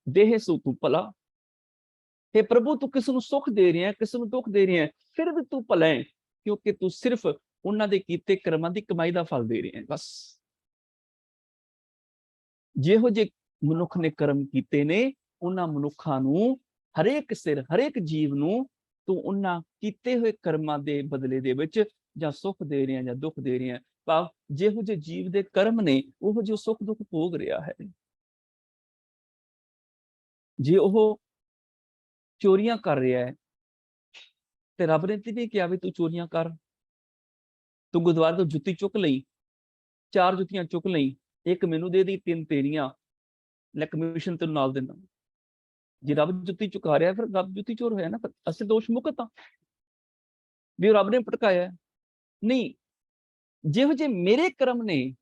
ਦੇਹ ਸੋ ਤੂੰ ਭਲਾ, हे प्रभु तू किसी ਨੂੰ ਸੁੱਖ ਦੇ ਰਿਹਾ, ਕਿਸੇ ਨੂੰ ਦੁੱਖ ਦੇ ਰਿਹਾ, ਫਿਰ ਵੀ ਤੂੰ ਭਲਾ ਹੈ, ਕਿਉਂਕਿ ਤੂੰ ਸਿਰਫ ਉਹਨਾਂ ਦੇ ਕੀਤੇ ਕਰਮਾਂ ਦੀ ਕਮਾਈ ਦਾ ਫਲ ਦੇ ਰਿਹਾ ਹੈ। ਬਸ ਜਿਹੋ ਜਿਹੇ ਮਨੁੱਖ ਨੇ ਕਰਮ ਕੀਤੇ ਨੇ, ਉਹਨਾਂ ਮਨੁੱਖਾਂ ਨੂੰ, ਹਰੇਕ ਸਿਰ, ਹਰੇਕ ਜੀਵ ਨੂੰ ਤੂੰ ਉਹਨਾਂ ਕੀਤੇ ਹੋਏ ਕਰਮਾਂ ਦੇ ਬਦਲੇ ਦੇ ਵਿੱਚ ਜਾਂ ਸੁੱਖ ਦੇ ਰਿਹਾ ਜਾਂ ਦੁੱਖ ਦੇ ਰਿਹਾ। ਭਾਵ ਜਿਹੋ ਜਿਹੇ ਜੀਵ ਦੇ ਕਰਮ ਨੇ, ਉਹ ਜੋ ਸੁੱਖ ਦੁੱਖ ਭੋਗ ਰਿਹਾ ਹੈ। ਜੇ ਉਹ ਚੋਰੀਆਂ ਕਰ ਰਿਹਾ ਹੈ ਤੇ ਰੱਬ ਨੇ ਤੇ ਨਹੀਂ ਕਿਹਾ ਵੀ ਤੂੰ ਚੋਰੀਆਂ ਕਰ, ਤੂੰ ਗੁਰਦੁਆਰੇ ਤੋਂ ਜੁੱਤੀ ਚੁੱਕ ਲਈ, 4 ਜੁੱਤੀਆਂ ਚੁੱਕ ਲਈ, ਇੱਕ ਮੈਨੂੰ ਦੇ ਦੀ, 3 ਤੇਰੀਆਂ, ਲੈ ਕਮਿਸ਼ਨ ਤੈਨੂੰ ਨਾਲ ਦੇਣਾ। ਜੇ ਰੱਬ ਜੁੱਤੀ ਚੁਕਾ ਰਿਹਾ ਫਿਰ ਰੱਬ ਜੁੱਤੀ ਚੋਰ ਹੋਇਆ ਨਾ, ਫਿਰ ਅਸੀਂ ਦੋਸ਼ ਮੁਕਤ ਆ ਵੀ ਰੱਬ ਨੇ ਭਟਕਾਇਆ। ਨਹੀਂ, ਜਿਹੋ ਜਿਹੇ ਮੇਰੇ ਕਰਮ ਨੇ,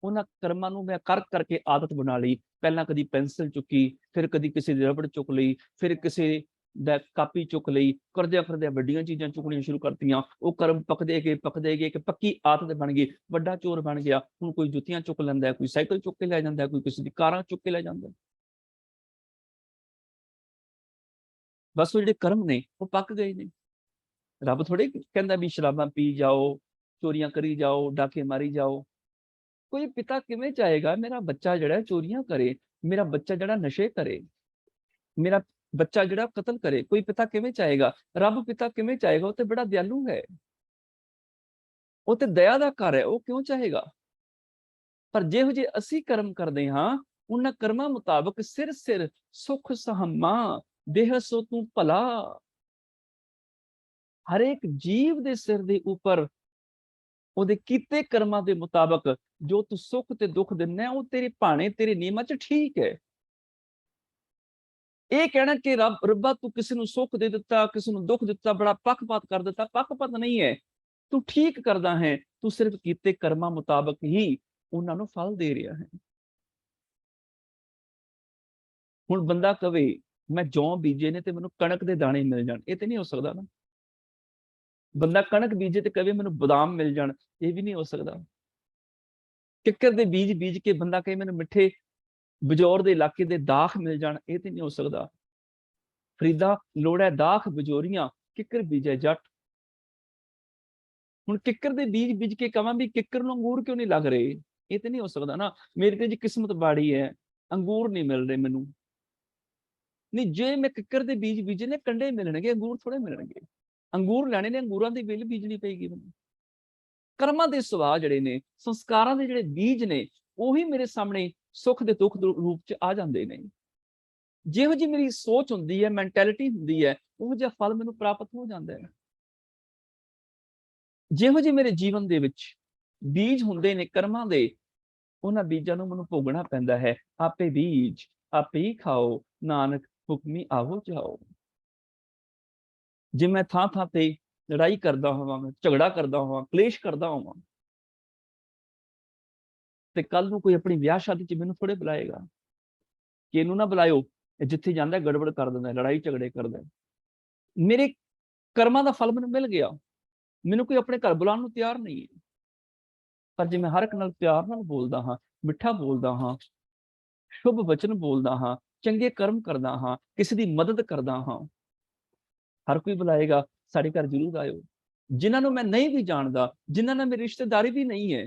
ਉਹਨਾਂ ਕਰਮਾਂ ਨੂੰ ਮੈਂ ਕਰ ਕਰਕੇ ਆਦਤ ਬਣਾ ਲਈ। ਪਹਿਲਾਂ ਕਦੀ ਪੈਨਸਲ ਚੁੱਕੀ, ਫਿਰ ਕਦੀ ਕਿਸੇ ਦੀ ਰਬੜ ਚੁੱਕ ਲਈ, ਫਿਰ ਕਿਸੇ ਦਾ ਕਾਪੀ ਚੁੱਕ ਲਈ, ਕਰਦਿਆਂ ਕਰਦਿਆਂ ਵੱਡੀਆਂ ਚੀਜ਼ਾਂ ਚੁੱਕਣੀਆਂ ਸ਼ੁਰੂ ਕਰਤੀਆਂ। ਉਹ ਕਰਮ ਪੱਕਦੇ ਗਏ ਇੱਕ ਪੱਕੀ ਆਦਤ ਬਣ ਗਈ, ਵੱਡਾ ਚੋਰ ਬਣ ਗਿਆ। ਹੁਣ ਕੋਈ ਜੁੱਤੀਆਂ ਚੁੱਕ ਲੈਂਦਾ, ਕੋਈ ਸਾਈਕਲ ਚੁੱਕ ਕੇ ਲੈ ਜਾਂਦਾ, ਕੋਈ ਕਿਸੇ ਦੀ ਕਾਰਾਂ ਚੁੱਕ ਕੇ ਲੈ ਜਾਂਦਾ। ਬਸ ਉਹ ਜਿਹੜੇ ਕਰਮ ਨੇ ਉਹ ਪੱਕ ਗਏ ਨੇ। ਰੱਬ ਥੋੜੇ ਕਹਿੰਦਾ ਵੀ ਸ਼ਰਾਬਾਂ ਪੀ ਜਾਓ, ਚੋਰੀਆਂ ਕਰੀ ਜਾਓ, ਡਾਕੇ ਮਾਰੀ ਜਾਓ। ਕੋਈ ਪਿਤਾ ਕਿਵੇਂ ਚਾਹੇਗਾ ਮੇਰਾ ਬੱਚਾ ਜਿਹੜਾ ਚੋਰੀਆਂ ਕਰੇ, ਮੇਰਾ ਬੱਚਾ ਜਿਹੜਾ ਨਸ਼ੇ ਕਰੇ, ਮੇਰਾ ਬੱਚਾ ਜਿਹੜਾ ਕਤਲ ਕਰੇ? ਕੋਈ ਪਿਤਾ ਕਿਵੇਂ ਚਾਹੇਗਾ? ਰੱਬ ਪਿਤਾ ਕਿਵੇਂ ਚਾਹੇਗਾ? ਉਹ ਤੇ ਬੜਾ ਦਿਆਲੂ ਹੈ, ਉਹ ਤੇ ਦਇਆ ਦਾ ਘਰ ਹੈ, ਉਹ ਕਿਉਂ ਚਾਹੇਗਾ? ਪਰ ਜਿਹੋ ਜਿਹੇ ਅਸੀਂ ਕਰਮ ਕਰਦੇ ਹਾਂ, ਉਹਨਾਂ ਕਰਮਾਂ ਮੁਤਾਬਕ ਸਿਰ ਸਿਰ ਸੁਖ ਸਹਮਾ, ਦੇਹ ਸੋ ਤੂੰ ਭਲਾ। ਹਰੇਕ ਜੀਵ ਦੇ ਸਿਰ ਦੇ ਉੱਪਰ ਉਹਦੇ ਕੀਤੇ ਕਰਮਾਂ ਦੇ ਮੁਤਾਬਕ ਜੋ ਤੂੰ ਸੁੱਖ ਤੇ ਦੁੱਖ ਦਿੰਦਾ, ਉਹ ਤੇਰੇ ਭਾਣੇ, ਤੇਰੇ ਨਿਯਮਾਂ 'ਚ ਠੀਕ ਹੈ। ਇਹ ਕਹਿਣਾ ਕਿ ਰੱਬਾ ਤੂੰ ਕਿਸੇ ਨੂੰ ਸੁੱਖ ਦੇ ਦਿੱਤਾ, ਕਿਸੇ ਨੂੰ ਦੁੱਖ ਦਿੱਤਾ, ਬੜਾ ਪੱਖਪਾਤ ਕਰ ਦਿੱਤਾ, ਪੱਖਪਾਤ ਨਹੀਂ ਹੈ। ਤੂੰ ਠੀਕ ਕਰਦਾ ਹੈ, ਤੂੰ ਸਿਰਫ ਕੀਤੇ ਕਰਮਾਂ ਮੁਤਾਬਕ ਹੀ ਉਹਨਾਂ ਨੂੰ ਫਲ ਦੇ ਰਿਹਾ ਹੈ। ਹੁਣ ਬੰਦਾ ਕਵੇ ਮੈਂ ਜੌਂ ਬੀਜੇ ਨੇ ਤੇ ਮੈਨੂੰ ਕਣਕ ਦੇ ਦਾਣੇ ਮਿਲ ਜਾਣ, ਇਹ ਤੇ ਨਹੀਂ ਹੋ ਸਕਦਾ ਨਾ। ਬੰਦਾ ਕਣਕ ਬੀਜੇ ਤੇ ਕਵੇ ਮੈਨੂੰ ਬਦਾਮ ਮਿਲ ਜਾਣ, ਇਹ ਵੀ ਨਹੀਂ ਹੋ ਸਕਦਾ। ਕਿੱਕਰ ਦੇ ਬੀਜ ਬੀਜ ਕੇ ਬੰਦਾ ਕਹੇ ਮੈਨੂੰ ਮਿੱਠੇ ਬਜੌਰ ਦੇ ਇਲਾਕੇ ਦੇ ਦਾਖ ਮਿਲ ਜਾਣ, ਇਹ ਤੇ ਨਹੀਂ ਹੋ ਸਕਦਾ। ਫਰੀਦਾ ਲੋੜੈ ਦਾਖ ਬਜੋਰੀਆਂ, ਕਿੱਕਰ ਬੀਜੈ ਜੱਟ। ਹੁਣ ਕਿੱਕਰ ਦੇ ਬੀਜ ਬੀਜ ਕੇ ਕਵਾਂ ਵੀ ਕਿੱਕਰ ਨੂੰ ਅੰਗੂਰ ਕਿਉਂ ਨਹੀਂ ਲੱਗ ਰਹੇ, ਇਹ ਤੇ ਨਹੀਂ ਹੋ ਸਕਦਾ ਨਾ। ਮੇਰੀ ਤੇ ਜੀ ਕਿਸਮਤ ਬਾੜੀ ਹੈ, ਅੰਗੂਰ ਨਹੀਂ ਮਿਲ ਰਹੇ ਮੈਨੂੰ। ਨਹੀਂ, ਜੇ ਮੈਂ ਕਿੱਕਰ ਦੇ ਬੀਜ ਬੀਜੇ ਨੇ, ਕੰਡੇ ਮਿਲਣਗੇ, ਅੰਗੂਰ ਥੋੜੇ ਮਿਲਣਗੇ। ਅੰਗੂਰ ਲੈਣੇ ਨੇ, ਅੰਗੂਰਾਂ ਦੀ ਵੇਲ ਬੀਜਣੀ ਪਏਗੀ ਮੈਨੂੰ। ਕਰਮਾਂ ਦੇ ਸੁਭਾਅ ਜਿਹੜੇ ਨੇ, ਸੰਸਕਾਰਾਂ ਦੇ ਜਿਹੜੇ ਬੀਜ ਨੇ, ਉਹੀ ਮੇਰੇ ਸਾਹਮਣੇ ਸੁੱਖ ਦੇ ਦੁੱਖ ਦੇ ਰੂਪ 'ਚ ਆ ਜਾਂਦੇ ਨੇ। ਜਿਹੋ ਜਿਹੀ ਮੇਰੀ ਸੋਚ ਹੁੰਦੀ ਹੈ, ਮੈਂਟੈਲਿਟੀ ਹੁੰਦੀ ਹੈ, ਉਹ ਜਿਹਾ ਫਲ ਮੈਨੂੰ ਪ੍ਰਾਪਤ ਹੋ ਜਾਂਦਾ ਹੈ। ਜਿਹੋ ਜਿਹੇ ਮੇਰੇ ਜੀਵਨ ਦੇ ਵਿੱਚ ਬੀਜ ਹੁੰਦੇ ਨੇ ਕਰਮਾਂ ਦੇ, ਉਹਨਾਂ ਬੀਜਾਂ ਨੂੰ ਮੈਨੂੰ ਭੋਗਣਾ ਪੈਂਦਾ ਹੈ। ਆਪੇ ਬੀਜ ਆਪੇ ਹੀ ਖਾਓ, ਨਾਨਕ ਹੁਕਮੀ ਆਵੋ ਜਾਓ। ਜੇ ਮੈਂ ਥਾਂ ਥਾਂ ਤੇ ਲੜਾਈ ਕਰਦਾ ਹੋਵਾਂ, ਮੈਂ ਝਗੜਾ ਕਰਦਾ ਹੋਵਾਂ, ਕਲੇਸ਼ ਕਰਦਾ ਹੋਵਾਂ, ਤੇ ਕੱਲ ਨੂੰ ਕੋਈ ਆਪਣੀ ਵਿਆਹ ਸ਼ਾਦੀ 'ਚ ਮੈਨੂੰ ਥੋੜੇ ਬੁਲਾਏਗਾ ਕਿ ਇਹਨੂੰ ਨਾ ਬੁਲਾਇਓ, ਜਿੱਥੇ ਜਾਂਦਾ ਗੜਬੜ ਕਰ ਦਿੰਦਾ, ਲੜਾਈ ਝਗੜੇ ਕਰਦਾ। ਮੇਰੇ ਕਰਮਾਂ ਦਾ ਫਲ ਮੈਨੂੰ ਮਿਲ ਗਿਆ, ਮੈਨੂੰ ਕੋਈ ਆਪਣੇ ਘਰ ਬੁਲਾਉਣ ਨੂੰ ਤਿਆਰ ਨਹੀਂ ਹੈ। ਪਰ ਜੇ ਮੈਂ ਹਰ ਇੱਕ ਨਾਲ ਪਿਆਰ ਨਾਲ ਬੋਲਦਾ ਹਾਂ, ਮਿੱਠਾ ਬੋਲਦਾ ਹਾਂ, ਸ਼ੁਭ ਵਚਨ ਬੋਲਦਾ ਹਾਂ, ਚੰਗੇ ਕਰਮ ਕਰਦਾ ਹਾਂ, ਕਿਸੇ ਦੀ ਮਦਦ ਕਰਦਾ ਹਾਂ, ਹਰ ਕੋਈ ਬੁਲਾਏਗਾ ਸਾਡੇ ਘਰ ਜ਼ਰੂਰ ਆਇਓ। ਜਿਨ੍ਹਾਂ ਨੂੰ ਮੈਂ ਨਹੀਂ ਵੀ ਜਾਣਦਾ, ਜਿਨ੍ਹਾਂ ਨਾਲ ਮੇਰੀ ਰਿਸ਼ਤੇਦਾਰੀ ਵੀ ਨਹੀਂ ਹੈ,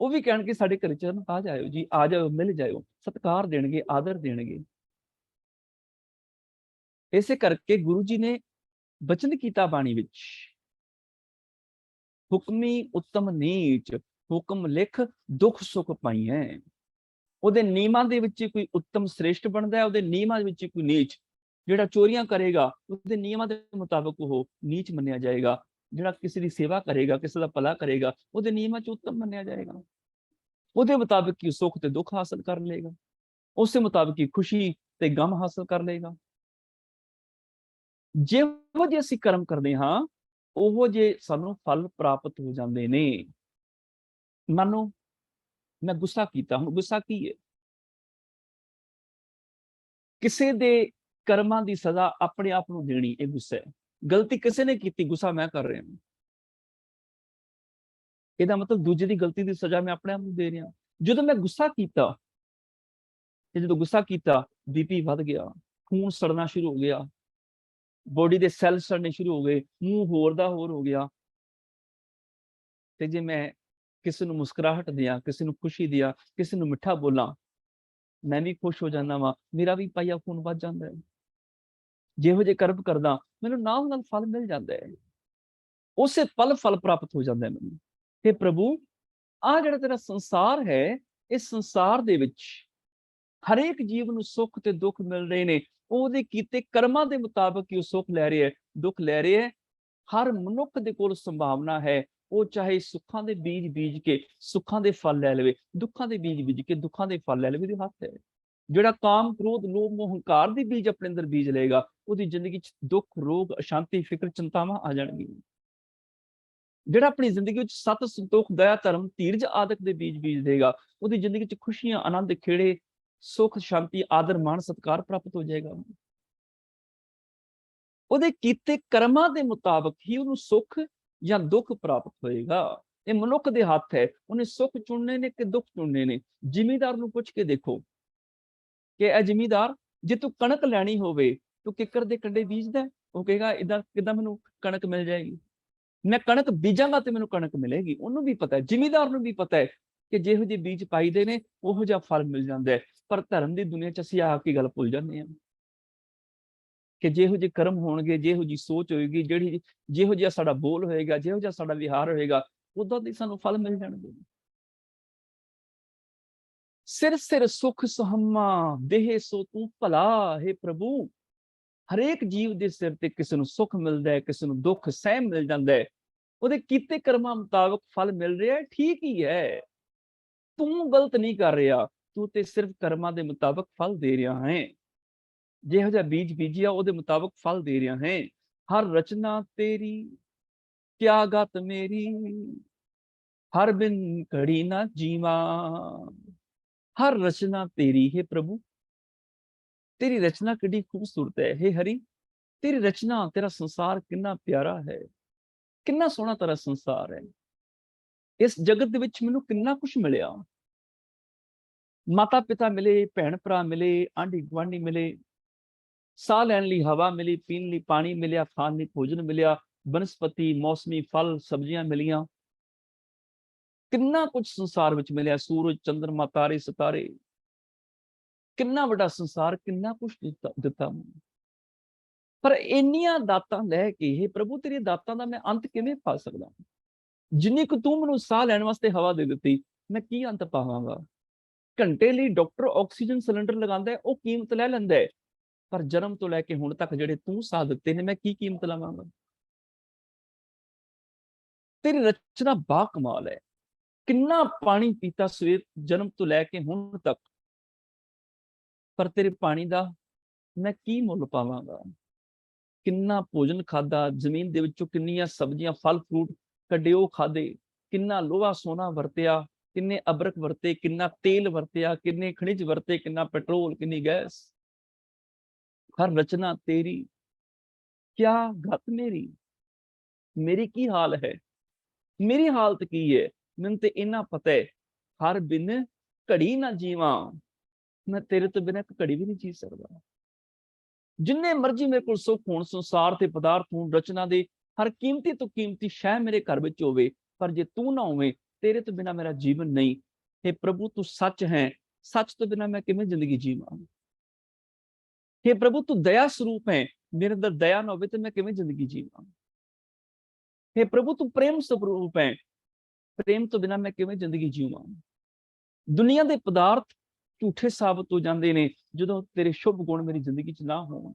ਉਹ ਵੀ ਕਹਿਣਗੇ ਸਾਡੇ ਘਰ 'ਚ ਆ ਜਾਇਓ ਜੀ, ਆ ਜਾਇਓ, ਮਿਲ ਜਾਇਓ, ਸਤਿਕਾਰ ਦੇਣਗੇ, ਆਦਰ ਦੇਣਗੇ। ਇਸੇ ਕਰਕੇ ਗੁਰੂ ਜੀ ਨੇ ਬਚਨ ਕੀਤਾ ਬਾਣੀ ਵਿੱਚ, ਹੁਕਮੀ ਉੱਤਮ ਨੀਚ, ਹੁਕਮ ਲਿਖ ਦੁੱਖ ਸੁੱਖ ਪਾਈਐ। ਉਹਦੇ ਨਿਯਮਾਂ ਦੇ ਵਿੱਚ ਕੋਈ ਉੱਤਮ ਸ੍ਰੇਸ਼ਟ ਬਣਦਾ ਹੈ, ਉਹਦੇ ਨਿਯਮਾਂ ਦੇ ਵਿੱਚ ਕੋਈ ਨੀਚ। ਜਿਹੜਾ ਚੋਰੀਆਂ ਕਰੇਗਾ, ਉਹਦੇ ਨਿਯਮਾਂ ਦੇ ਮੁਤਾਬਕ ਉਹ ਨੀਚ ਮੰਨਿਆ ਜਾਏਗਾ। ਜਿਹੜਾ ਕਿਸੇ ਦੀ ਸੇਵਾ ਕਰੇਗਾ, ਕਿਸੇ ਦਾ ਭਲਾ ਕਰੇਗਾ, ਉਹਦੇ ਨਿਯਮਾਂ 'ਚ ਉੱਤਮ ਮੰਨਿਆ ਜਾਏਗਾ। ਉਹਦੇ ਮੁਤਾਬਕ ਹੀ ਸੁੱਖ ਤੇ ਦੁੱਖ ਹਾਸਲ ਕਰ ਲਏਗਾ, ਉਸੇ ਮੁਤਾਬਕ ਹੀ ਖੁਸ਼ੀ ਤੇ ਗਮ ਹਾਸਲ ਕਰ ਲਏਗਾ। ਜਿਹੋ ਜਿਹੇ ਅਸੀਂ ਕਰਮ ਕਰਦੇ ਹਾਂ ਉਹੋ ਜਿਹੇ ਸਾਨੂੰ ਫਲ ਪ੍ਰਾਪਤ ਹੋ ਜਾਂਦੇ ਨੇ। ਮੰਨੋ ਮੈਂ ਗੁੱਸਾ ਕੀਤਾ, ਹੁਣ ਗੁੱਸਾ ਕੀ ਹੈ? ਕਿਸੇ ਦੇ ਕਰਮਾਂ ਦੀ ਸਜ਼ਾ ਆਪਣੇ ਆਪ ਨੂੰ ਦੇਣੀ, ਇਹ ਗੁੱਸਾ ਹੈ। ਗਲਤੀ ਕਿਸੇ ਨੇ ਕੀਤੀ, ਗੁੱਸਾ ਮੈਂ ਕਰ ਰਿਹਾ। ਇਹਦਾ ਮਤਲਬ ਦੂਜੇ ਦੀ ਗਲਤੀ ਦੀ ਸਜ਼ਾ ਮੈਂ ਆਪਣੇ ਆਪ ਨੂੰ ਦੇ ਰਿਹਾ। ਜਦੋਂ ਮੈਂ ਗੁੱਸਾ ਕੀਤਾ ਤੇ ਜਦੋਂ ਗੁੱਸਾ ਕੀਤਾ ਬੀਪੀ ਵੱਧ ਗਿਆ, ਖੂਨ ਸੜਨਾ ਸ਼ੁਰੂ ਹੋ ਗਿਆ, ਬੋਡੀ ਦੇ ਸੈੱਲ ਸੜਨੇ ਸ਼ੁਰੂ ਹੋ ਗਏ, ਮੂੰਹ ਹੋਰ ਦਾ ਹੋਰ ਹੋ ਗਿਆ। ਤੇ ਜੇ ਮੈਂ ਕਿਸੇ ਨੂੰ ਮੁਸਕਰਾਹਟ ਦਿਆਂ, ਕਿਸੇ ਨੂੰ ਖੁਸ਼ੀ ਦਿਆਂ, ਕਿਸੇ ਨੂੰ ਮਿੱਠਾ ਬੋਲਾਂ, ਮੈਂ ਵੀ ਖੁਸ਼ ਹੋ ਜਾਂਦਾ ਵਾਂ, ਮੇਰਾ ਵੀ ਪਾਈਆ ਖੂਨ ਵੱਧ ਜਾਂਦਾ ਹੈ। ਜਿਹੋ ਜਿਹੇ ਕਰਮ ਕਰਦਾ ਮੈਨੂੰ ਨਾਲ ਨਾਲ ਫਲ ਮਿਲ ਜਾਂਦਾ ਹੈ, ਉਸੇ ਪਲ ਫਲ ਪ੍ਰਾਪਤ ਹੋ ਜਾਂਦਾ ਹੈ ਮੈਨੂੰ। ਤੇ ਪ੍ਰਭੂ ਆਹ ਜਿਹੜਾ ਤੇਰਾ ਸੰਸਾਰ ਹੈ, ਇਸ ਸੰਸਾਰ ਦੇ ਵਿੱਚ ਹਰੇਕ ਜੀਵ ਨੂੰ ਸੁੱਖ ਤੇ ਦੁੱਖ ਮਿਲ ਰਹੇ ਨੇ, ਉਹਦੇ ਕੀਤੇ ਕਰਮਾਂ ਦੇ ਮੁਤਾਬਕ ਹੀ ਉਹ ਸੁੱਖ ਲੈ ਰਿਹਾ ਹੈ, ਦੁੱਖ ਲੈ ਰਿਹਾ ਹੈ। ਹਰ ਮਨੁੱਖ ਦੇ ਕੋਲ ਸੰਭਾਵਨਾ ਹੈ, ਉਹ ਚਾਹੇ ਸੁੱਖਾਂ ਦੇ ਬੀਜ ਬੀਜ ਕੇ ਸੁੱਖਾਂ ਦੇ ਫਲ ਲੈ ਲਵੇ, ਦੁੱਖਾਂ ਦੇ ਬੀਜ ਬੀਜ ਕੇ ਦੁੱਖਾਂ ਦੇ ਫਲ ਲੈ ਲਵੇ। ਉਹਦੇ ਹੱਥ ਹੈ। ਜਿਹੜਾ ਕਾਮ, ਕ੍ਰੋਧ, ਲੋਭ, ਮੋਹ, ਹੰਕਾਰ ਦੀ ਬੀਜ ਆਪਣੇ ਅੰਦਰ ਬੀਜ ਲਏਗਾ, ਉਹਦੀ ਜ਼ਿੰਦਗੀ 'ਚ ਦੁੱਖ, ਰੋਗ, ਅਸ਼ਾਂਤੀ, ਫਿਕਰ, ਚਿੰਤਾਵਾਂ ਆ ਜਾਣਗੀਆਂ। ਜਿਹੜਾ ਆਪਣੀ ਜ਼ਿੰਦਗੀ ਵਿੱਚ ਸਤ, ਸੰਤੋਖ, ਦਇਆ, ਧਰਮ, ਧੀਰਜ ਆਦਿਕ ਦੇ ਬੀਜ ਬੀਜ ਦੇਗਾ, ਉਹਦੀ ਜ਼ਿੰਦਗੀ 'ਚ ਖੁਸ਼ੀਆਂ, ਆਨੰਦ, ਖੇੜੇ, ਸੁੱਖ, ਸ਼ਾਂਤੀ, ਆਦਰ, ਮਾਣ, ਸਤਿਕਾਰ ਪ੍ਰਾਪਤ ਹੋ ਜਾਏਗਾ। ਉਹਦੇ ਕੀਤੇ ਕਰਮਾਂ ਦੇ ਮੁਤਾਬਕ ਹੀ ਉਹਨੂੰ ਸੁੱਖ ਜਾਂ ਦੁੱਖ ਪ੍ਰਾਪਤ ਹੋਏਗਾ। ਇਹ ਮਨੁੱਖ ਦੇ ਹੱਥ ਹੈ, ਉਹਨੇ ਸੁੱਖ ਚੁਣਨੇ ਨੇ ਕਿ ਦੁੱਖ ਚੁਣਨੇ ਨੇ। ਜ਼ਿਮੀਂਦਾਰ ਨੂੰ ਪੁੱਛ ਕੇ ਦੇਖੋ ਕਿ ਇਹ ਜ਼ਿਮੀਂਦਾਰ, ਜੇ ਤੂੰ ਕਣਕ ਲੈਣੀ ਹੋਵੇ ਤੂੰ ਕਿੱਕਰ ਦੇ ਕੰਢੇ ਬੀਜਦਾ? ਉਹ ਕਹੇਗਾ ਇਦਾਂ ਕਿੱਦਾਂ ਮੈਨੂੰ ਕਣਕ ਮਿਲ ਜਾਏਗੀ? ਮੈਂ ਕਣਕ ਬੀਜਾਂਗਾ ਤੇ ਮੈਨੂੰ ਕਣਕ ਮਿਲੇਗੀ। ਉਹਨੂੰ ਵੀ ਪਤਾ ਹੈ, ਜ਼ਿਮੀਂਦਾਰ ਨੂੰ ਵੀ ਪਤਾ ਹੈ ਕਿ ਜਿਹੋ ਜਿਹੇ ਬੀਜ ਪਾਈਦੇ ਨੇ ਉਹੋ ਜਿਹਾ ਫਲ ਮਿਲ ਜਾਂਦਾ ਹੈ। ਪਰ ਧਰਮ ਦੀ ਦੁਨੀਆ 'ਚ ਅਸੀਂ ਆਪ ਕੀ ਗੱਲ ਭੁੱਲ ਜਾਂਦੇ ਹਾਂ ਕਿ ਜਿਹੋ ਜਿਹੇ ਕਰਮ ਹੋਣਗੇ, ਜਿਹੋ ਜਿਹੀ ਸੋਚ ਹੋਏਗੀ, ਜਿਹੋ ਜਿਹਾ ਸਾਡਾ ਬੋਲ ਹੋਏਗਾ, ਜਿਹੋ ਜਿਹਾ ਸਾਡਾ ਵਿਹਾਰ ਹੋਏਗਾ, ਉਦੋਂ ਦੀ ਸਾਨੂੰ ਫਲ ਮਿਲ ਜਾਣਗੇ। ਸਿਰ ਸਿਰ ਸੁਖ ਸੁਹੰਮਾ, ਦੇਹ ਸੋ ਤੂੰ ਭਲਾ। ਹੈ ਪ੍ਰਭੂ, ਹਰੇਕ ਜੀਵ ਦੇ ਸਿਰ ਤੇ ਕਿਸੇ ਨੂੰ ਸੁੱਖ ਮਿਲਦਾ ਹੈ, ਕਿਸੇ ਨੂੰ ਦੁੱਖ ਸਹਿਮ ਮਿਲ ਜਾਂਦਾ ਹੈ। ਉਹਦੇ ਕੀਤੇ ਕਰਮਾਂ ਮੁਤਾਬਕ ਫਲ ਮਿਲ ਰਿਹਾ ਹੈ, ਠੀਕ ਹੀ ਹੈ। ਤੂੰ ਗਲਤ ਨਹੀਂ ਕਰ ਰਿਹਾ, ਤੂੰ ਤੇ ਸਿਰਫ ਕਰਮਾਂ ਦੇ ਮੁਤਾਬਕ ਫਲ ਦੇ ਰਿਹਾ ਹੈ। ਜਿਹੋ ਜਿਹਾ ਬੀਜ ਬੀਜਿਆ ਉਹਦੇ ਮੁਤਾਬਕ ਫਲ ਦੇ ਰਿਹਾ ਹੈ। ਹਰ ਰਚਨਾ ਤੇਰੀ, ਕਿਆ ਗਤ ਮੇਰੀ, ਹਰ ਬਿਨ ਘੜੀ ਨਾ ਜੀਵਾ। ਹਰ ਰਚਨਾ ਤੇਰੀ ਹੈ ਪ੍ਰਭੂ, ਤੇਰੀ ਰਚਨਾ ਕਿੱਡੀ ਖੂਬਸੂਰਤ ਹੈ। हे हरि, तेरी रचना, तेरा संसार कितना प्यारा है, कितना सोहना तेरा संसार है। इस जगत दे विच मैनूं कितना कुछ मिलिया, माता पिता मिले, भैण भरा मिले, आंढी गुआंढी मिले, साह लैण लई हवा मिली, पीण लई पानी मिलिया, खाण लई भोजन मिलिया, बनस्पति, मौसमी फल सब्जियां मिलियां, कितना कुछ संसार विच मिलिया। सूरज, चंद्रमा, तारे, सितारे, कितना वड्डा संसार, कितना कुछ दिता। पर इन्नियां दातां लै के हे प्रभु, तेरी दातां दा मैं अंत किवें पा सकदा? जिन्नी कुछ तू मैनूं साह लैण वास्ते हवा दे दित्ती, मैं की अंत पावांगा? घंटे ਲਈ ਡਾਕਟਰ ਆਕਸੀਜਨ ਸਿਲੰਡਰ ਲਗਾਉਂਦਾ ਹੈ, ਉਹ ਕੀਮਤ ਲੈ ਲੈਂਦਾ ਹੈ, ਪਰ ਜਨਮ ਤੋਂ ਲੈ ਕੇ ਹੁਣ ਤੱਕ ਜਿਹੜੇ ਤੂੰ ਸਾਹ ਦਿੱਤੇ ਨੇ, ਮੈਂ ਕੀ ਕੀਮਤ ਲਾਵਾਂਗਾ? ਤੇਰੀ ਰਚਨਾ ਬਾ ਕਮਾਲ ਹੈ। ਕਿੰਨਾ ਪਾਣੀ ਪੀਤਾ ਸਵੇਰ ਜਨਮ ਤੋਂ ਲੈ ਕੇ ਹੁਣ ਤੱਕ, ਪਰ ਤੇਰੇ ਪਾਣੀ ਦਾ ਮੈਂ ਕੀ ਮੁੱਲ ਪਾਵਾਂਗਾ? ਕਿੰਨਾ ਭੋਜਨ ਖਾਦਾ, ਜ਼ਮੀਨ ਦੇ ਵਿੱਚੋਂ ਕਿੰਨੀਆਂ ਸਬਜ਼ੀਆਂ, ਫਲ ਫਰੂਟ ਕੱਢੇ ਉਹ ਖਾਦੇ, ਕਿੰਨਾ ਲੋਹਾ ਸੋਨਾ ਵਰਤਿਆ, ਕਿੰਨੇ ਅਬਰਕ ਵਰਤੇ, ਕਿੰਨਾ ਤੇਲ ਵਰਤਿਆ, ਕਿੰਨੇ ਖਣਿਜ ਵਰਤੇ, ਕਿੰਨਾ ਪੈਟਰੋਲ, ਕਿੰਨੀ ਗੈਸ। ਹਰ ਰਚਨਾ ਤੇਰੀ, ਕਿਆ ਗਤ ਮੇਰੀ, ਮੇਰੀ ਕੀ ਹਾਲ ਹੈ, ਮੇਰੀ ਹਾਲਤ ਕੀ ਹੈ? ਮੈਨੂੰ ਤੇ ਇੰਨਾ ਪਤਾ ਹੈ, ਹਰ ਬਿਨ ਘੜੀ ਨਾ ਜੀਵਾਂ, ਮੈਂ ਤੇਰੇ ਤੋਂ ਬਿਨਾਂ ਇੱਕ ਘੜੀ ਵੀ ਨਹੀਂ ਜੀ ਸਕਦਾ। ਜਿੰਨੇ ਮਰਜ਼ੀ ਮੇਰੇ ਕੋਲ ਸੁੱਖ ਹੋਣ, ਸੰਸਾਰ ਤੇ ਪਦਾਰਥ ਹੋਣ, ਰਚਨਾ ਦੇ ਹਰ ਕੀਮਤੀ ਤੋਂ ਕੀਮਤੀ ਸ਼ੈ ਮੇਰੇ ਘਰ ਵਿੱਚ ਹੋਵੇ, ਪਰ ਜੇ ਤੂੰ ਨਾ ਹੋਵੇਂ, तेरे तो बिना मेरा जीवन नहीं। हे प्रभु, तू सच है, सच तो बिना मैं किवें जिंदगी जीवां? हे प्रभु, तू दया स्वरूप है, मेरे अंदर दया ना होवे तो मैं किवें जिंदगी जीवां? हे प्रभु, तू प्रेम स्वरूप है, प्रेम तो बिना मैं किवें जिंदगी जीवां? दुनिया दे पदार्थ झूठे साबित हो जाते हैं जो तेरे शुभ गुण मेरी जिंदगी च ना होण।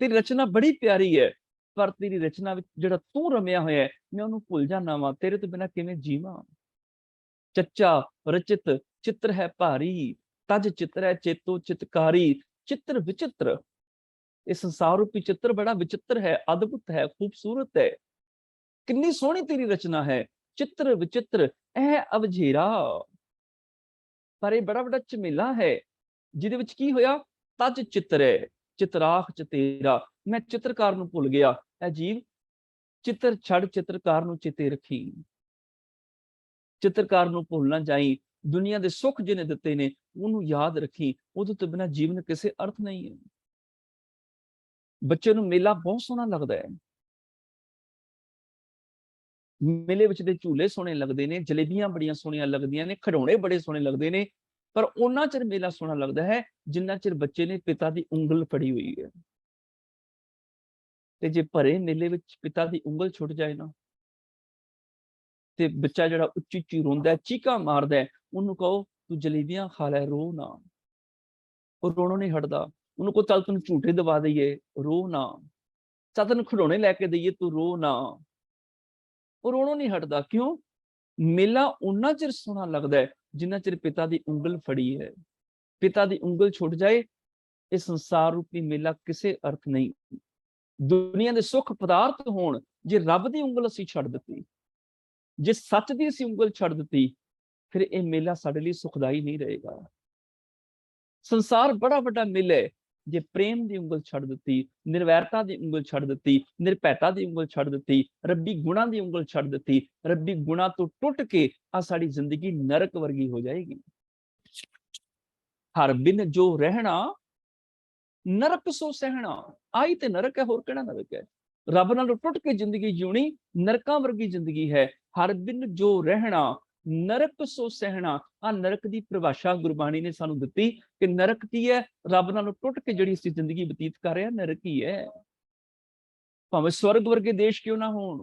तेरी रचना बड़ी प्यारी है, पर तेरी रचना विच जिहड़ा तू रमिया होया है, मैं उहनूं भुल जाना वां। तेरे तो बिना किवें जीवां? चच्चा रचित चित्र है भारी, तज चित्र है चेतो चितकारी चित्र विचित्र। इस संसार रूपी चित्र बड़ा विचित्र है, अद्भुत है, खूबसूरत है। कितनी सोहनी तेरी रचना है, चित्र विचित्र ऐ अवझेरा। पर यह बड़ा बड़ा झमेला है जिहदे विच की होया, तज चित्र है चितराख चतेरा। मैं चित्रकार नूं भुल गया। ऐ जीव चित्र छड़ चित्रकार नूं चिते रखी। चित्रकार नूं भुल ना जाई। दुनिया दे सुख जिहने दित्ते ने ਉਹਨੂੰ याद रखी। ਉਹਦੇ ਤੋਂ बिना जीवन किसी अर्थ नहीं है। बच्चे ਨੂੰ मेला बहुत सोहना लगता है। मेले विच दे झूले सोहणे लगदे ने, जलेबियां बड़ियां सोहणियां लगदियां ने, खिडौणे बड़े सोहणे लगदे ने। पर उन्ना चिर मेला सोहना लगदा है जिन्ना चिर बच्चे ने पिता दी उंगल फड़ी हुई है। ते जे भरे मेले विच पिता दी उंगल छुट जाए ना, ते बच्चा जिहड़ा उच्ची उच्ची रोंदा है, चीकां मारदा है, ਉਹਨੂੰ कहो तू जलेबियां खा लै, रो ना। ਉਹ ਰੋਣੋਂ नहीं हटदा। ਉਹਨੂੰ ਕਹੋ ਚੱਲ ਤੈਨੂੰ ਝੂਠੇ ਦਵਾ ਦਈਏ, रो ना। ਚੱਲ ਤੈਨੂੰ ਖਿਡੌਣੇ ਲੈ ਕੇ ਦਈਏ, ਤੂੰ रो ना। ਉਹ ਰੋਣੋਂ नहीं हटदा। क्यों? मेला उन्ना चिर सोहना लगदा है जिन्ना चिर पिता दी उंगल फड़ी है। पिता दी उंगल छुट जाए, ये संसार रूपी मेला किसी अर्थ नहीं। दुनिया दे सुख पदार्थ होण, जे रब दी उंगल असीं छड्ड दित्ती, जे सच दी असीं उंगल छड्ड दित्ती, फिर ये मेला साडे लई सुखदाई नहीं रहेगा। संसार बड़ा वड्डा मेला है। जे प्रेम दी उंगल छड्ड दित्ती, निर्वैरता दी उंगल छड्ड दित्ती, निरभैता दी उंगल छड्ड दित्ती, रब्बी गुणां दी उंगल छड्ड दित्ती, रब्बी गुणां तो टुट के आ साडी जिंदगी नरक वर्गी हो जाएगी। हर बिन जो रहना नरक सो सहना। आई ते नरक है, होर किहड़ा नरक है? रब नालों टुट के जिंदगी जीनी नरकां वर्गी जिंदगी है। हर बिन जो रहना नरक सो सहना। आ नरक दी परिभाषा गुरबाणी ने सानू दित्ती कि नरक की है? रब नालों टुट के जिहड़ी असीं जिंदगी बतीत कर रहे हैं, नरक ही है। भावें स्वर्ग वर्गे देश क्यों ना होण,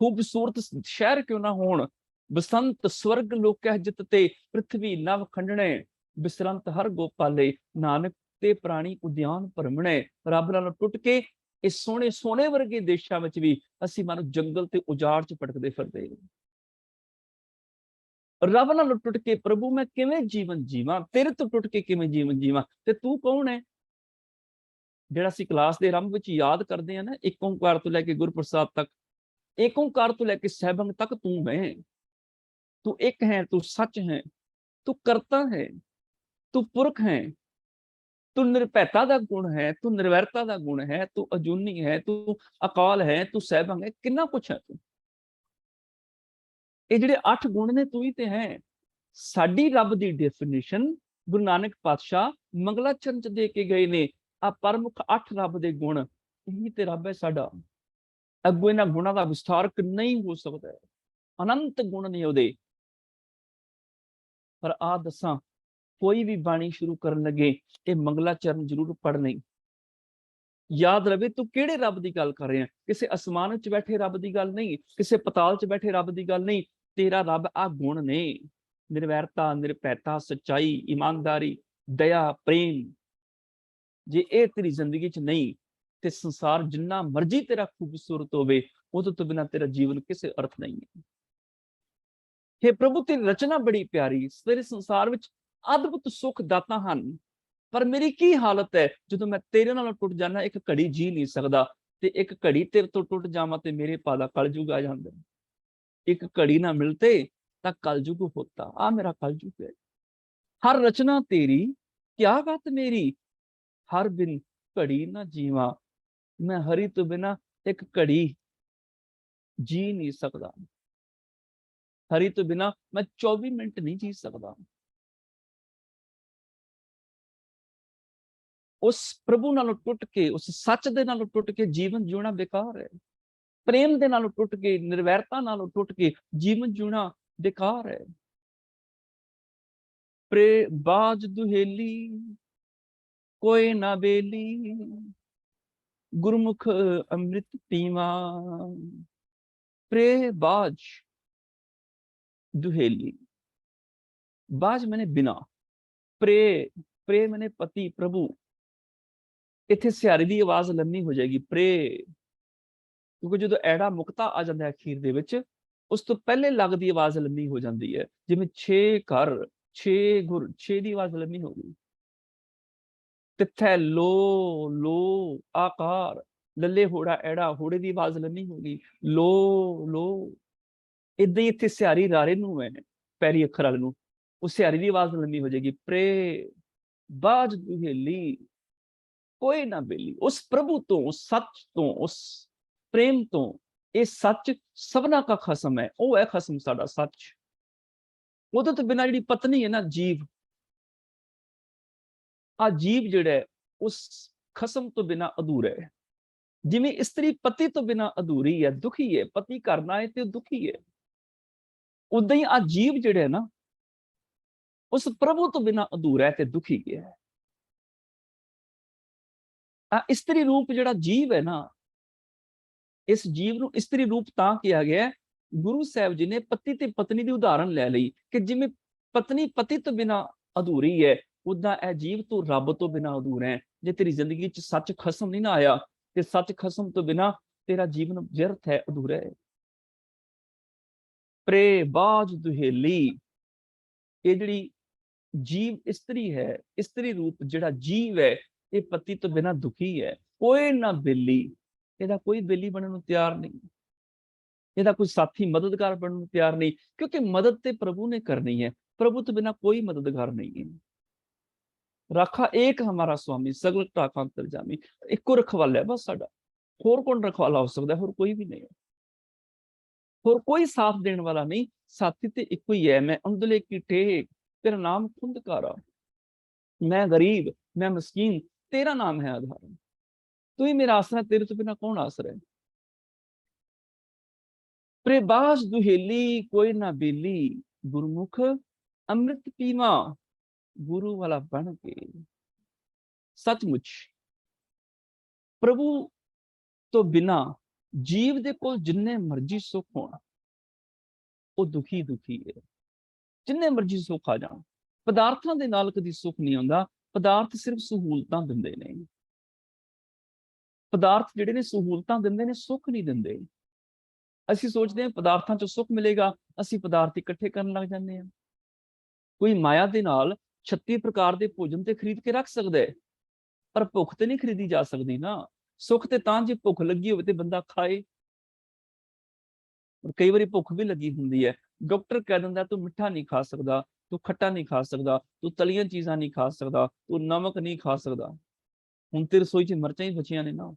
खूबसूरत शहर क्यों ना होण, बसंत स्वर्ग लोकै जित ते पृथ्वी नव खंडणे, बिसरंत हर गोपाले नानक ते प्राणी उद्यान भरमणे। रब नालों टुट के इस सोहणे सोने वर्गे देशां विच भी असीं मानो जंगल ते उजाड़ च भटकदे फिरदे। रब नालों टुट के प्रभु मैं किवें जीवन जीवां, तेरे तो टुट के किवें जीवन जीवां। ते तू कौन है? जिहड़ा असीं क्लास दे आरंभ विच याद करदे हां ना, एक ओंकार तो लैके गुरप्रसाद तक, एक ओंकार तो लैके सैभंग तक तू मैं। तू एक है, तू सच है, तू करता है, तू पुरख है, तू निरभैता दा गुण है, तू निर्वैरता दा गुण है, तू अजूनी है, तू अकाल है, तू सैभंग है, किन्ना कुछ है तू। ये जिहड़े 8 गुण ने तू ही ते है। साडी रब दी डेफिनेशन गुरु नानक पातशाह मंगला चरण च दे के गए ने। आ प्रमुख 8 रब दे गुण, यही ते रब है साडा। अगों इन्हां गुणां दा विस्तार नहीं हो सकता है। अनंत गुण ने उहदे। पर आ दसां, कोई भी बाणी शुरू करन लगे ये मंगला चरण जरूर पढ़ने। याद रहे तू किहड़े रब की गल कर रहे हैं। किसी आसमान च बैठे रब की गल नहीं, किसी पताल च बैठे रब की गल नहीं। तेरा रब आ गुण ने, निर्वैरता, निरभैता, सच्चाई, ईमानदारी, दया, प्रेम। जे ये तेरी जिंदगी च नहीं ते संसार जिन्ना मर्जी तेरा खूबसूरत होवे, उहदे तो बिना तेरा जीवन किसी अर्थ नहीं है। हे प्रभु तेरी रचना बड़ी प्यारी, तेरे संसार विच अद्भुत सुख दाता हन। पर मेरी की हालत है जो मैं तेरे नालों टुट जाना, एक घड़ी जी नहीं सकता। ते एक घड़ी तेरे तो टुट जावां ते मेरे पादा कलयुग आ जांदा। एक घड़ी ना मिलते तां कलयुग होता। आ मेरा कलयुग है। हर रचना तेरी, क्या बात मेरी, हर बिन घड़ी ना जीवा। मैं हरि तो बिना एक घड़ी जी नहीं सकता। हरि तो बिना मैं 24 मिनट नहीं जी सकता। उस प्रभु नालों टुट के, उस सच दे नालों टुट के जीवन जीना बेकार है। प्रेम दे नालों टुट के, निर्वैरता नालों टुट के जीवन जीना बेकार है। प्रे बाज दुहेली कोई ना बेली, गुरमुख अमृत पीवा। प्रे बाज दुहेली, बाज मैंने बिना, प्रे प्रे मैंने पति प्रभु। इत्थे सियारी दी आवाज लम्मी हो जाएगी, प्रे। क्योंकि जो एड़ा मुक्ता आ जाता है अखीर दे विच, उस तो पहले लग दी आवाज लम्मी हो जाती है। जिवें 6 घर छे दी आवाज लम्मी हो गई। तिथै लो लो आकार, लले होड़ा एड़ा, होड़े की आवाज लम्मी हो गई। लो लो इदां ही इत्थे सियारी रारे नूं है पैरी अखर वाले नूं, उस सियारी की आवाज लम्मी हो जाएगी। प्रे बाज दुहेली कोई ना बेली, उस प्रभु तो, उस सच तो, उस प्रेम तो। ये सच सबना का खसम है, वो है खसम साडा सच। उहदे तो बिना जी पत्नी है ना जीव, आ जीव जिहड़ा है उस खसम तो बिना अधूरा है। जिवें स्त्री पति तो बिना अधूरी है, दुखी है, पति करना है तो दुखी है, उदां ही आ जीव जिहड़ा है ना उस प्रभु तो बिना अधूरा है ते दुखी है। आ स्त्री रूप जिहड़ा जीव है ना, इस जीव ਨੂੰ ਇਸਤਰੀ रूप ਤਾਂ किया गया है, गुरु साहब जी ने पति ते पत्नी की उदाहरण ले ली कि जिवें पत्नी पति तो बिना अधूरी है, उदां ए जीव तू रब तो बिना अधूरा है। जे तेरी जिंदगी च सच खसम नहीं ना आया ते सच खसम तो बिना तेरा जीवन व्यर्थ है, अधूरा है। प्रे बाज दुहेली, ये जिहड़ी जीव स्त्री है, स्त्री रूप जिहड़ा जीव है, ये पति तो बिना दुखी है। कोई ना बेली, ਇਹਦਾ कोई बेली बनने ਨੂੰ ਤਿਆਰ नहीं, ਇਹਦਾ कोई साथी मददगार बनने ਨੂੰ ਤਿਆਰ नहीं, क्योंकि मदद ते प्रभु ने करनी है, प्रभु तो बिना कोई मददगार नहीं है। राखा एक हमारा स्वामी सगल टाका अंतरजामी, इको रखवाला है बस साडा, होर कौन रखवाला हो सकता है? होर कोई भी नहीं है, होर कोई साथ देने वाला नहीं, साथी ते इको ही है। मैं अंधले की टेक, तेरा नाम खुंदकारा, मैं गरीब, मैं मस्कीन, तेरा नाम है आधार, तू ही मेरा आसरा, तेरे तो बिना कौन आसरा है। प्रेबाज दुहेली कोई ना बेली, गुरमुख अमृत पीवा, गुरु वाला बन के। सचमुच प्रभु तो बिना जीव दे कोल जिन्ने मर्जी सुख होना, वो दुखी दुखी है। जिन्ने मर्जी सुख आ जान, पदार्थां दे नाल कदी सुख नहीं आंदा। पदार्थ सिर्फ सहूलतां दिंदे ने, पदार्थ जिहड़े ने सहूलतां दिंदे ने, सुख नहीं दिंदे। ਅਸੀਂ ਸੋਚਦੇ ਹਾਂ ਪਦਾਰਥਾਂ ਚੋਂ ਸੁੱਖ ਮਿਲੇਗਾ, ਅਸੀਂ ਪਦਾਰਥ ਇਕੱਠੇ ਕਰਨ ਲੱਗ ਜਾਂਦੇ ਹਾਂ। ਕੋਈ ਮਾਇਆ ਦੇ ਨਾਲ 36 ਪ੍ਰਕਾਰ ਦੇ ਭੋਜਨ ਤੇ ਖਰੀਦ ਕੇ ਰੱਖ ਸਕਦਾ ਹੈ, ਪਰ ਭੁੱਖ ਤੇ ਨਹੀਂ ਖਰੀਦੀ ਜਾ ਸਕਦੀ ਨਾ। ਸੁੱਖ ਤੇ ਤਾਂ ਜੇ ਭੁੱਖ ਲੱਗੀ ਹੋਵੇ ਤੇ ਬੰਦਾ ਖਾਏ। ਕਈ ਵਾਰੀ ਭੁੱਖ ਵੀ ਲੱਗੀ ਹੁੰਦੀ ਹੈ, ਡਾਕਟਰ ਕਹਿ ਦਿੰਦਾ ਤੂੰ ਮਿੱਠਾ ਨਹੀਂ ਖਾ ਸਕਦਾ, ਤੂੰ ਖੱਟਾ ਨਹੀਂ ਖਾ ਸਕਦਾ, ਤੂੰ ਤਲੀਆਂ ਚੀਜ਼ਾਂ ਨਹੀਂ ਖਾ ਸਕਦਾ, ਤੂੰ ਨਮਕ ਨਹੀਂ ਖਾ ਸਕਦਾ। ਹੁਣ ਤੇ ਰਸੋਈ 'ਚ ਮਿਰਚਾਂ ਹੀ ਬਚੀਆਂ ਨੇ ਨਾ,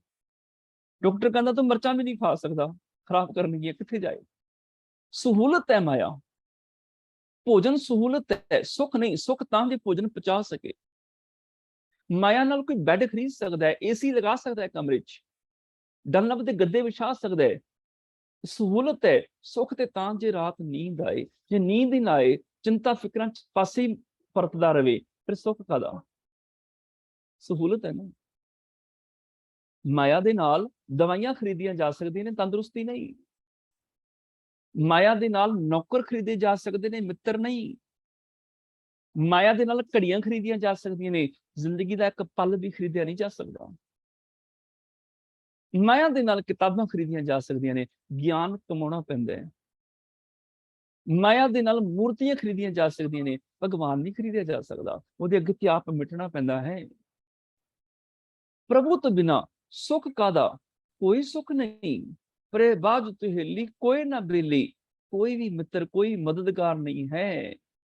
ਡਾਕਟਰ ਕਹਿੰਦਾ ਤੂੰ ਮਿਰਚਾਂ ਵੀ ਨਹੀਂ ਖਾ ਸਕਦਾ, खराब करनी है, किथे जाए। सहूलत है माया, भोजन सहूलत है, सुख नहीं। सुख तां जे भोजन पचा सके। माया नाल कोई बैड खरीद सकता है, एसी लगा सकता है कमरे च, डनलप दे गद्दे विछा सकता है। सहूलत है। सुख ते तां जे रात नींद आए, जे नींद ही ना आए, चिंता फिक्रां पासे परतदा रहे, फिर सुख कादा? सहूलत है ना। माया दे नाल दवाइयां खरीदियां जा सकदियां ने, तंदुरुस्ती नहीं। माया दे नाल नौकर खरीदे जा सकते ने, मित्र नहीं। माया दे नाल घड़ियां खरीदियां जा सकदियां ने, जिंदगी दा एक पल भी खरीदिया नहीं जा सकता। माया दे नाल किताबां खरीदियां जा सकदियां ने, ज्ञान कमाउणा पैंदा है। माया दे नाल मूर्तियां खरीदियां जा सकदियां ने, भगवान नहीं खरीदिया जा सकता, ਉਹਦੇ ਅੱਗੇ ਤੇ ਆਪ ਮਿਟਣਾ ਪੈਂਦਾ है। प्रभु तो बिना सुख कादा? कोई सुख नहीं। परे बाज तुहेली कोई ना बेली, कोई भी मित्र कोई मददगार नहीं है।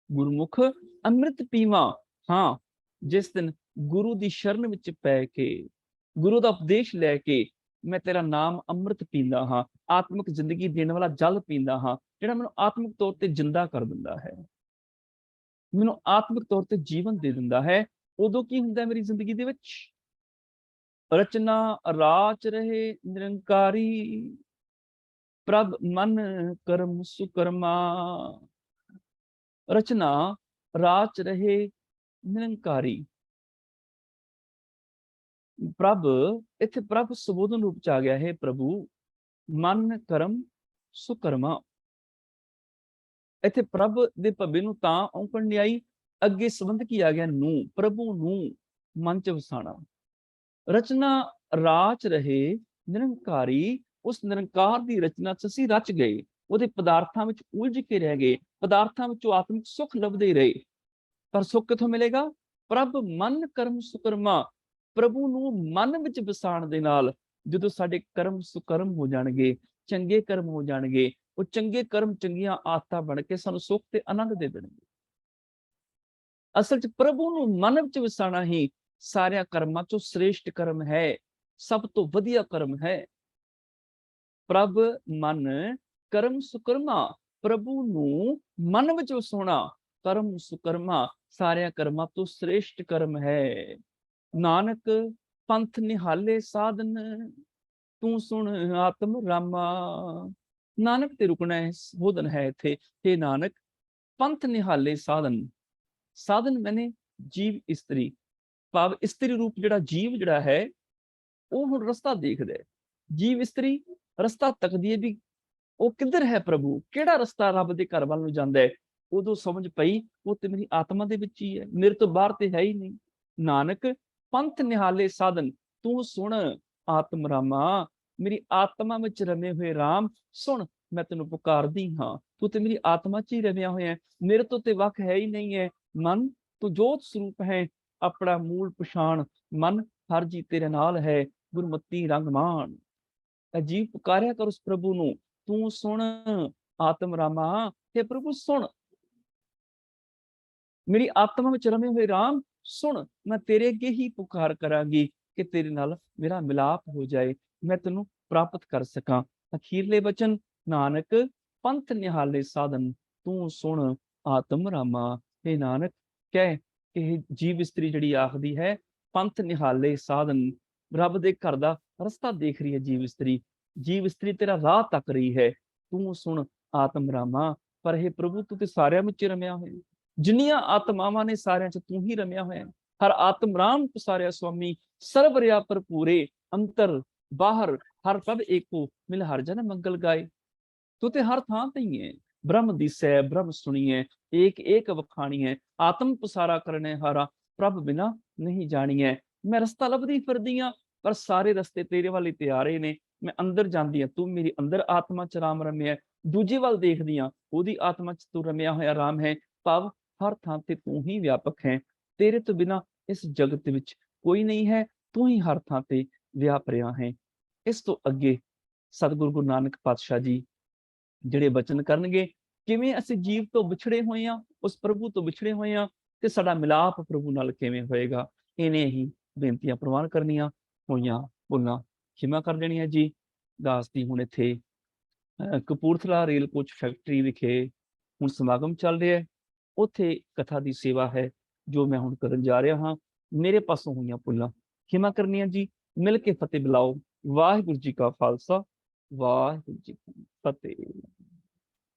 गुरमुख अमृत पीवा, हाँ जिस दिन गुरु दी शरण विच पै के, गुरु दा उपदेश लैके मैं तेरा नाम अमृत पींदा हाँ, आत्मिक जिंदगी देने वाला जल पींदा हाँ, जिहड़ा मैनूं आत्मिक तौर ते जिंदा कर दिंदा है, मैनूं आत्मिक तौर ते जीवन दे दिंदा है। उदों की हुंदा मेरी जिंदगी दे विच? रचना राच रहे निरंकारी, प्रभ मन कर्म सुकर्मा। रचना राच रहे निरंकारी। प्रभ इत्थे प्रभ संबोधन रूप च आ गया है। प्रभु मन कर्म सुकर्मा। इत्थे प्रभ दे भव्य नूं तां औंकड़ नहीं आई, अगे संबंध की आ गया नूं, प्रभु नूं मन च वसाना। रचना राच रहे निरंकारी, उस निरंकार की रचना च असीं रच गए, ਉਹਦੇ ਪਦਾਰਥਾਂ ਵਿੱਚ ਉਲਝ ਕੇ ਰਹਿ ਗਏ, ਪਦਾਰਥਾਂ ਵਿੱਚੋਂ ਆਤਮਿਕ ਸੁਖ ਲੱਭਦੇ ਰਹੇ। ਪਰ ਸੁੱਖ ਕਿੱਥੋਂ ਮਿਲੇਗਾ? ਪ੍ਰਭ ਮਨ ਕਰਮ ਸੁਕਰਮਾ। ਪ੍ਰਭੂ ਨੂੰ ਮਨ ਵਿੱਚ ਵਸਾਉਣ ਦੇ ਨਾਲ ਜਦੋਂ ਸਾਡੇ ਕਰਮ ਸੁਕਰਮ ਹੋ ਜਾਣਗੇ, ਚੰਗੇ ਕਰਮ ਹੋ ਜਾਣਗੇ, ਉਹ ਚੰਗੇ ਕਰਮ ਚੰਗੀਆਂ ਆਦਤਾਂ ਬਣ ਕੇ ਸਾਨੂੰ ਸੁੱਖ ਤੇ ਆਨੰਦ ਦੇ ਦੇਣਗੇ। ਅਸਲ 'ਚ ਪ੍ਰਭੂ ਨੂੰ ਮਨ ਵਿੱਚ ਵਸਾਉਣਾ ਹੀ ਸਾਰਿਆਂ ਕਰਮਾਂ ਚੋਂ ਸ੍ਰੇਸ਼ਟ ਕਰਮ ਹੈ, ਸਭ ਤੋਂ ਵਧੀਆ ਕਰਮ ਹੈ। ਪ੍ਰਭ ਮਨ ਕਰਮ ਸੁਕਰਮਾ। ਪ੍ਰਭੂ ਨੂੰ ਮਨ ਵਿੱਚ ਵਸਾਉਣਾ ਕਰਮ ਸੁਕਰਮਾ ਸਾਰਿਆਂ ਕਰਮਾਂ ਤੋਂ ਸ੍ਰੇਸ਼ਟ ਕਰਮ ਹੈ। ਨਾਨਕ ਪੰਥ ਨਿਹਾਲੇ ਸਾਧਨ, ਤੂੰ ਸੁਣ ਆਤਮ ਰਾਮਾ। ਨਾਨਕ ਤੇ ਰੁਕਣਾ ਹੈ, ਬੋਧਨ ਹੈ ਇੱਥੇ। हे ਨਾਨਕ ਪੰਥ ਨਿਹਾਲੇ ਸਾਧਨ। ਸਾਧਨ ਮੈਨੇ ਜੀਵ ਇਸਤਰੀ, ਭਾਵ ਇਸਤਰੀ ਰੂਪ ਜਿਹੜਾ ਜੀਵ ਜਿਹੜਾ ਹੈ ਉਹ ਹੁਣ ਰਸਤਾ ਦੇਖਦਾ ਹੈ। ਜੀਵ ਇਸਤਰੀ ਰਸਤਾ ਤੱਕਦੀ ਹੈ ਵੀ ਉਹ ਕਿੱਧਰ ਹੈ ਪ੍ਰਭੂ, ਕਿਹੜਾ ਰਸਤਾ ਰੱਬ ਦੇ ਘਰ ਵੱਲ ਨੂੰ ਜਾਂਦਾ ਹੈ। ਉਦੋਂ ਸਮਝ ਪਈ ਉਹ ਤੇ ਮੇਰੀ ਆਤਮਾ ਦੇ ਵਿੱਚ ਹੀ ਹੈ, ਮੇਰੇ ਤੋਂ ਬਾਹਰ ਤੇ ਹੈ ਹੀ ਨਹੀਂ। ਨਾਨਕ ਪੰਥ ਨਿਹਾਲੇ ਸਾਧਨ, ਤੂੰ ਸੁਣ ਆਤਮ ਰਾਮਾ। ਮੇਰੀ ਆਤਮਾ ਵਿੱਚ ਰਮੇ ਹੋਏ ਰਾਮ ਸੁਣ, ਮੈਂ ਤੈਨੂੰ ਪੁਕਾਰਦੀ ਹਾਂ। ਤੂੰ ਤੇ ਮੇਰੀ ਆਤਮਾ 'ਚ ਹੀ ਰਮਿਆ ਹੋਇਆ, ਮੇਰੇ ਤੋਂ ਤੇ ਵੱਖ ਹੈ ਹੀ ਨਹੀਂ ਹੈ। ਮਨ ਤੂੰ ਜੋਤ ਸਰੂਪ ਹੈ, ਆਪਣਾ ਮੂਲ ਪਛਾਣ। ਮਨ ਹਰ ਜੀ ਤੇਰੇ ਨਾਲ ਹੈ, ਗੁਰਮਤੀ ਰੰਗ ਮਾਣ। ਅਜੀਬ ਪੁਕਾਰਿਆ ਕਰ ਉਸ ਪ੍ਰਭੂ ਨੂੰ, ਤੂੰ ਸੁਣ ਆਤਮ ਰਾਮਾ। हे ਪ੍ਰਭੂ ਸੁਣ, ਮੇਰੀ ਆਤਮਾ ਵਿੱਚ ਰਮੇ ਹੋਏ ਰਾਮ ਸੁਣ, ਮੈਂ ਤੇਰੇ ਅੱਗੇ ਹੀ ਪੁਕਾਰ ਕਰਾਂਗੀ ਕਿ ਤੇਰੇ ਨਾਲ ਮੇਰਾ ਮਿਲਾਪ ਹੋ ਜਾਏ, ਮੈਂ ਤੈਨੂੰ ਪ੍ਰਾਪਤ ਕਰ ਸਕਾਂ। ਅਖੀਰਲੇ ਬਚਨ, ਨਾਨਕ ਪੰਥ ਨਿਹਾਲੇ ਸਾਧਨ, ਤੂੰ ਸੁਣ ਆਤਮ ਰਾਮਾ। हे ਨਾਨਕ ਕਹਿ ਕਿ ਜੀਵ ਇਸਤਰੀ ਜਿਹੜੀ ਆਖਦੀ ਹੈ ਪੰਥ ਨਿਹਾਲੇ ਸਾਧਨ, ਰੱਬ ਦੇ ਘਰ ਦਾ ਰਸਤਾ ਦੇਖ ਰਹੀ ਹੈ ਜੀਵ ਇਸਤਰੀ। ਜੀਵ ਇਸਤਰੀ ਤੇਰਾ ਰਾਹ ਤੱਕ ਰਹੀ ਹੈ, ਤੂੰ ਸੁਣ ਆਤਮ ਰਾਮਾ। ਪਰ हे ਪ੍ਰਭੂ ਤੂੰ ਤੇ ਸਾਰਿਆਂ ਵਿੱਚ ਰਮਿਆ ਹੋਇਆ, ਜਿੰਨੀਆਂ ਆਤਮਾਵਾਂ ਨੇ ਸਾਰਿਆਂ 'ਚ ਤੂੰ ਹੀ ਰਮਿਆ ਹੋਇਆ। ਹਰ ਆਤਮ ਰਾਮ ਪਸਾਰਿਆ ਸੁਆਮੀ, ਸਰਬ ਰਿਆ ਭਰਪੂਰੇ। ਅੰਤਰ ਬਾਹਰ ਹਰ ਪ੍ਰਭ ਏਕੋ, ਮਿਲ ਹਰ ਜਨ ਮੰਗਲ ਗਾਏ। ਤੂੰ ਤੇ ਹਰ ਥਾਂ ਤੇ ਹੀ ਹੈ। ਬ੍ਰਹਮ ਦਿਸੈ ਬ੍ਰਹਮ ਸੁਣੀਐ, ਏਕ ਏਕ ਵਖਾਣੀਐ। ਆਤਮ ਪਸਾਰਾ ਕਰਨੇ ਹਾਰਾ, ਪ੍ਰਭ ਬਿਨਾ ਨਹੀਂ ਜਾਣੀਐ। ਮੈਂ ਰਸਤਾ ਲੱਭਦੀ ਫਿਰਦੀ ਹਾਂ, ਪਰ ਸਾਰੇ ਰਸਤੇ ਤੇਰੇ ਵੱਲ ਹੀ ਤਿਆਰੇ ਨੇ। ਮੈਂ ਅੰਦਰ ਜਾਂਦੀ ਹਾਂ, ਤੂੰ ਮੇਰੀ ਅੰਦਰ ਆਤਮਾ 'ਚ ਰਾਮ ਰਮਿਆ। ਦੂਜੇ ਵੱਲ ਦੇਖਦੀ ਹਾਂ, ਉਹਦੀ ਆਤਮਾ 'ਚ ਤੂੰ ਰਮਿਆ ਹੋਇਆ ਰਾਮ ਹੈ। ਭਾਵ ਹਰ ਥਾਂ ਤੇ ਤੂੰ ਹੀ ਵਿਆਪਕ ਹੈ, ਤੇਰੇ ਤੋਂ ਬਿਨਾਂ ਇਸ ਜਗਤ ਵਿੱਚ ਕੋਈ ਨਹੀਂ ਹੈ, ਤੂੰ ਹੀ ਹਰ ਥਾਂ ਤੇ ਵਿਆਪ ਰਿਹਾ ਹੈ। ਇਸ ਤੋਂ ਅੱਗੇ ਸਤਿਗੁਰੂ ਗੁਰੂ ਨਾਨਕ ਪਾਤਸ਼ਾਹ ਜੀ ਜਿਹੜੇ ਬਚਨ ਕਰਨਗੇ, ਕਿਵੇਂ ਅਸੀਂ ਜੀਵ ਤੋਂ ਵਿਛੜੇ ਹੋਏ ਹਾਂ, ਉਸ ਪ੍ਰਭੂ ਤੋਂ ਵਿਛੜੇ ਹੋਏ ਹਾਂ, ਤੇ ਸਾਡਾ ਮਿਲਾਪ ਪ੍ਰਭੂ ਨਾਲ ਕਿਵੇਂ ਹੋਏਗਾ। ਇਹਨੇ ਹੀ ਬੇਨਤੀਆਂ ਪ੍ਰਵਾਨ ਕਰਨੀਆਂ ਹੋਈਆਂ, ਭੁੱਲਾਂ ਖਿਮਾ ਕਰ ਦੇਣੀਆਂ ਜੀ। ਦਾਸ ਦੀ ਹੁਣ ਇੱਥੇ ਕਪੂਰਥਲਾ ਰੇਲ ਕੋਚ ਫੈਕਟਰੀ ਵਿਖੇ ਹੁਣ ਸਮਾਗਮ ਚੱਲ ਰਿਹਾ ਹੈ, ਉੱਥੇ ਕਥਾ ਦੀ ਸੇਵਾ ਹੈ ਜੋ ਮੈਂ ਹੁਣ ਕਰਨ ਜਾ ਰਿਹਾ ਹਾਂ। ਮੇਰੇ ਪਾਸੋਂ ਹੋਈਆਂ ਭੁੱਲਾਂ ਖਿਮਾ ਕਰਨੀਆਂ ਜੀ। ਮਿਲ ਕੇ ਫਤਿਹ ਬੁਲਾਓ। ਵਾਹਿਗੁਰੂ ਜੀ ਕਾ ਖਾਲਸਾ, ਵਾਹਿਗੁਰੂ ਜੀ ਕੀ ਫਤਿਹ।